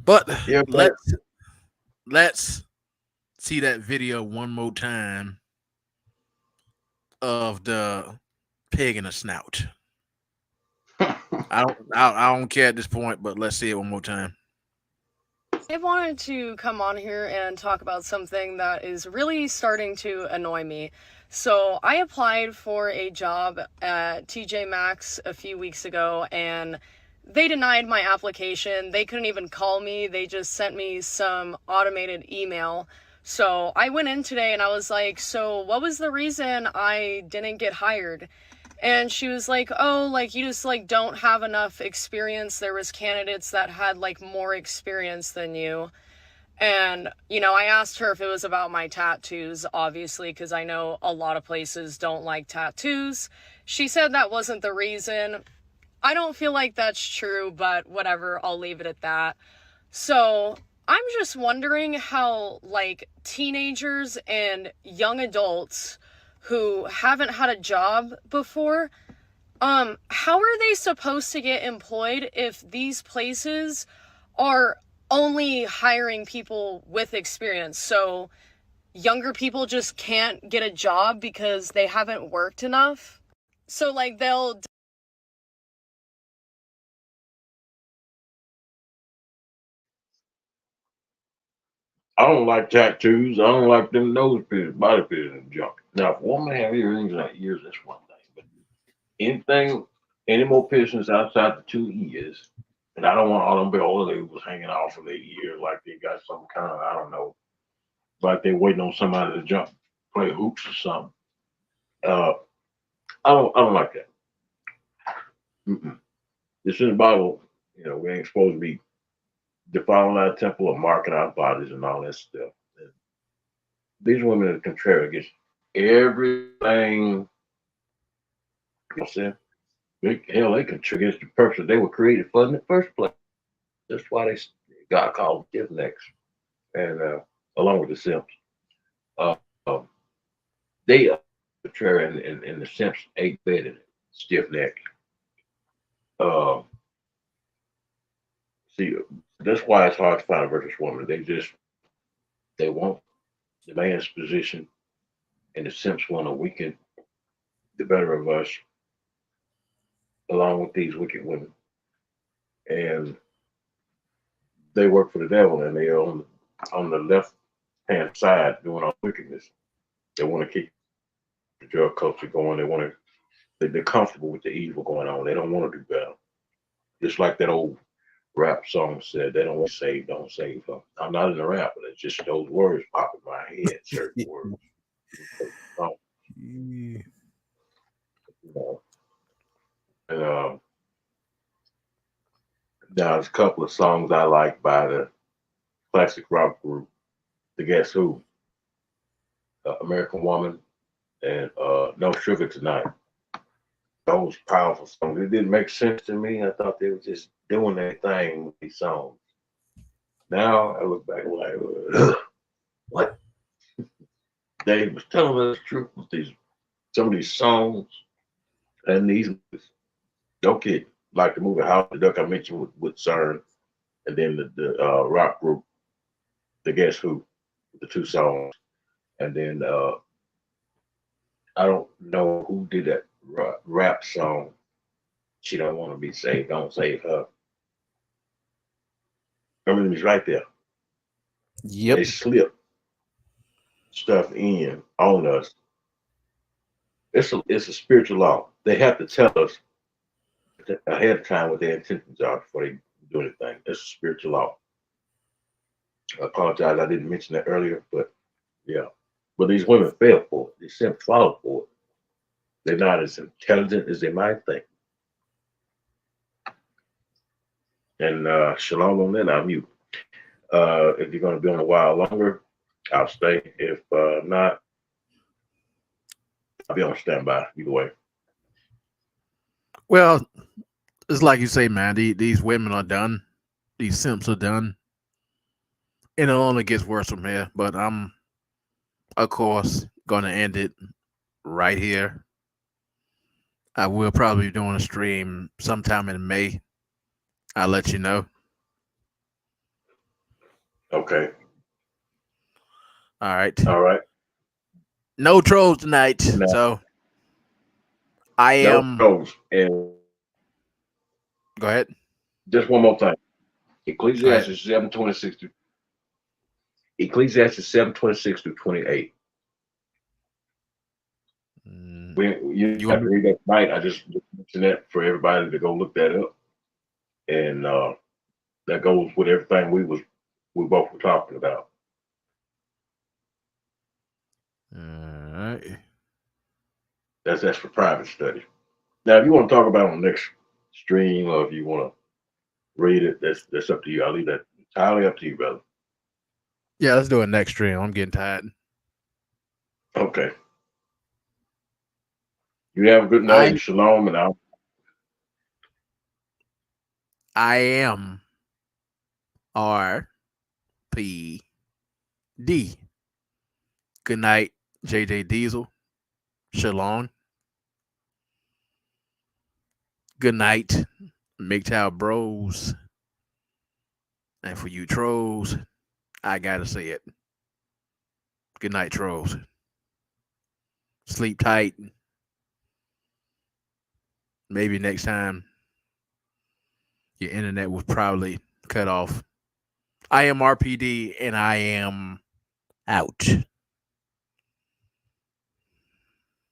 But Yeah, man. let's see that video one more time of the pig in a snout. I don't care at this point, but let's see it one more time. I wanted to come on here and talk about something that is really starting to annoy me. So, I applied for a job at TJ Maxx a few weeks ago and they denied my application. They couldn't even call me, they just sent me some automated email. So, I went in today and I was like, "So, what was the reason I didn't get hired?" And she was like, "Oh, like you just like don't have enough experience. There was candidates that had like more experience than you." And I asked her if it was about my tattoos, obviously, because I know a lot of places don't like tattoos. She said that wasn't the reason. I don't feel like that's true, but whatever, I'll leave it at that. So, I'm just wondering how, like, teenagers and young adults who haven't had a job before, how are they supposed to get employed if these places are only hiring people with experience? So, younger people just can't get a job because they haven't worked enough? So, like, they'll I don't like tattoos. I don't like them nose piercings, body piercings, junk. Now, if a woman have earrings in her ears, that's one thing. But anything, any more piercings outside the 2 ears, and I don't want all them big old labels hanging off of their ears like they got some kind of, I don't know, like they waiting on somebody to jump, play hoops or something. Uh, I don't like that. Mm-mm. It's in the Bible. We ain't supposed to be defiling our temple or marking our bodies and all that stuff. And these women are contrary against everything. You know what I'm saying? Hell, they contribute against the purpose that they were created for in the first place. That's why God called them stiff necks, and along with the simps, uh, um, they are contrary, and the simps ain't better than stiff neck. Uh, see, that's why it's hard to find a virtuous woman. They want the man's position, and the simps want to weaken the better of us, along with these wicked women, and they work for the devil, and they are on the left hand side doing all wickedness. They want to keep the drug culture going. They're comfortable with the evil going on. They don't want to do better. Just like that old rap song said, they don't want to save, don't save her. I'm not in the rap, but it's just those words pop in my head, certain words. Um, Yeah. you know, and now there's a couple of songs I like by the classic rock group, the Guess Who, American Woman, and No Sugar Tonight. Those powerful songs. It didn't make sense to me. I thought they were just doing their thing with these songs. Now I look back like, what? They was telling us the truth with these some of these songs and these movies. Okay, like the movie House of the Duck I mentioned with CERN, and then the rock group, the Guess Who, the two songs, and then I don't know who did that rap song. She don't want to be saved. Don't save her. I mean, it's right there. Yep. They slip stuff in on us. It's a spiritual law. They have to tell us ahead of time what their intentions are before they do anything. It's a spiritual law. I apologize, I didn't mention that earlier, but yeah. But these women fell for it. They simply fall for it. They're not as intelligent as they might think. And shalom on that, I'm mute. If you're going to be on a while longer, I'll stay. If not, I'll be on standby either way. Well, it's like you say, man. These women are done. These simps are done, and it only gets worse from here. But I'm, of course, gonna end it right here. I will probably be doing a stream sometime in May. I'll let you know. Okay. All right. All right. No trolls tonight. No, So I no am. trolls. And Go ahead. just one more time. Go ahead. Ecclesiastes 7:26 to Ecclesiastes 7:26 to 28. Mm, You You have want to me? read that tonight. I just mentioned that for everybody to go look that up. And that goes with everything we both were talking about. All right. That's for private study. Now, if you want to talk about it on the next stream, or if you want to read it, that's up to you. I'll leave that entirely up to you, brother. Yeah, let's do it next stream. I'm getting tired. Okay. You have a good night. I Shalom, and I am RPD. Good night, JJ Diesel. Shalom. Good night, MGTOW Bros. And for you trolls, I gotta say it. Good night, trolls. Sleep tight. Maybe next time your internet was probably cut off. I am RPD and I am out.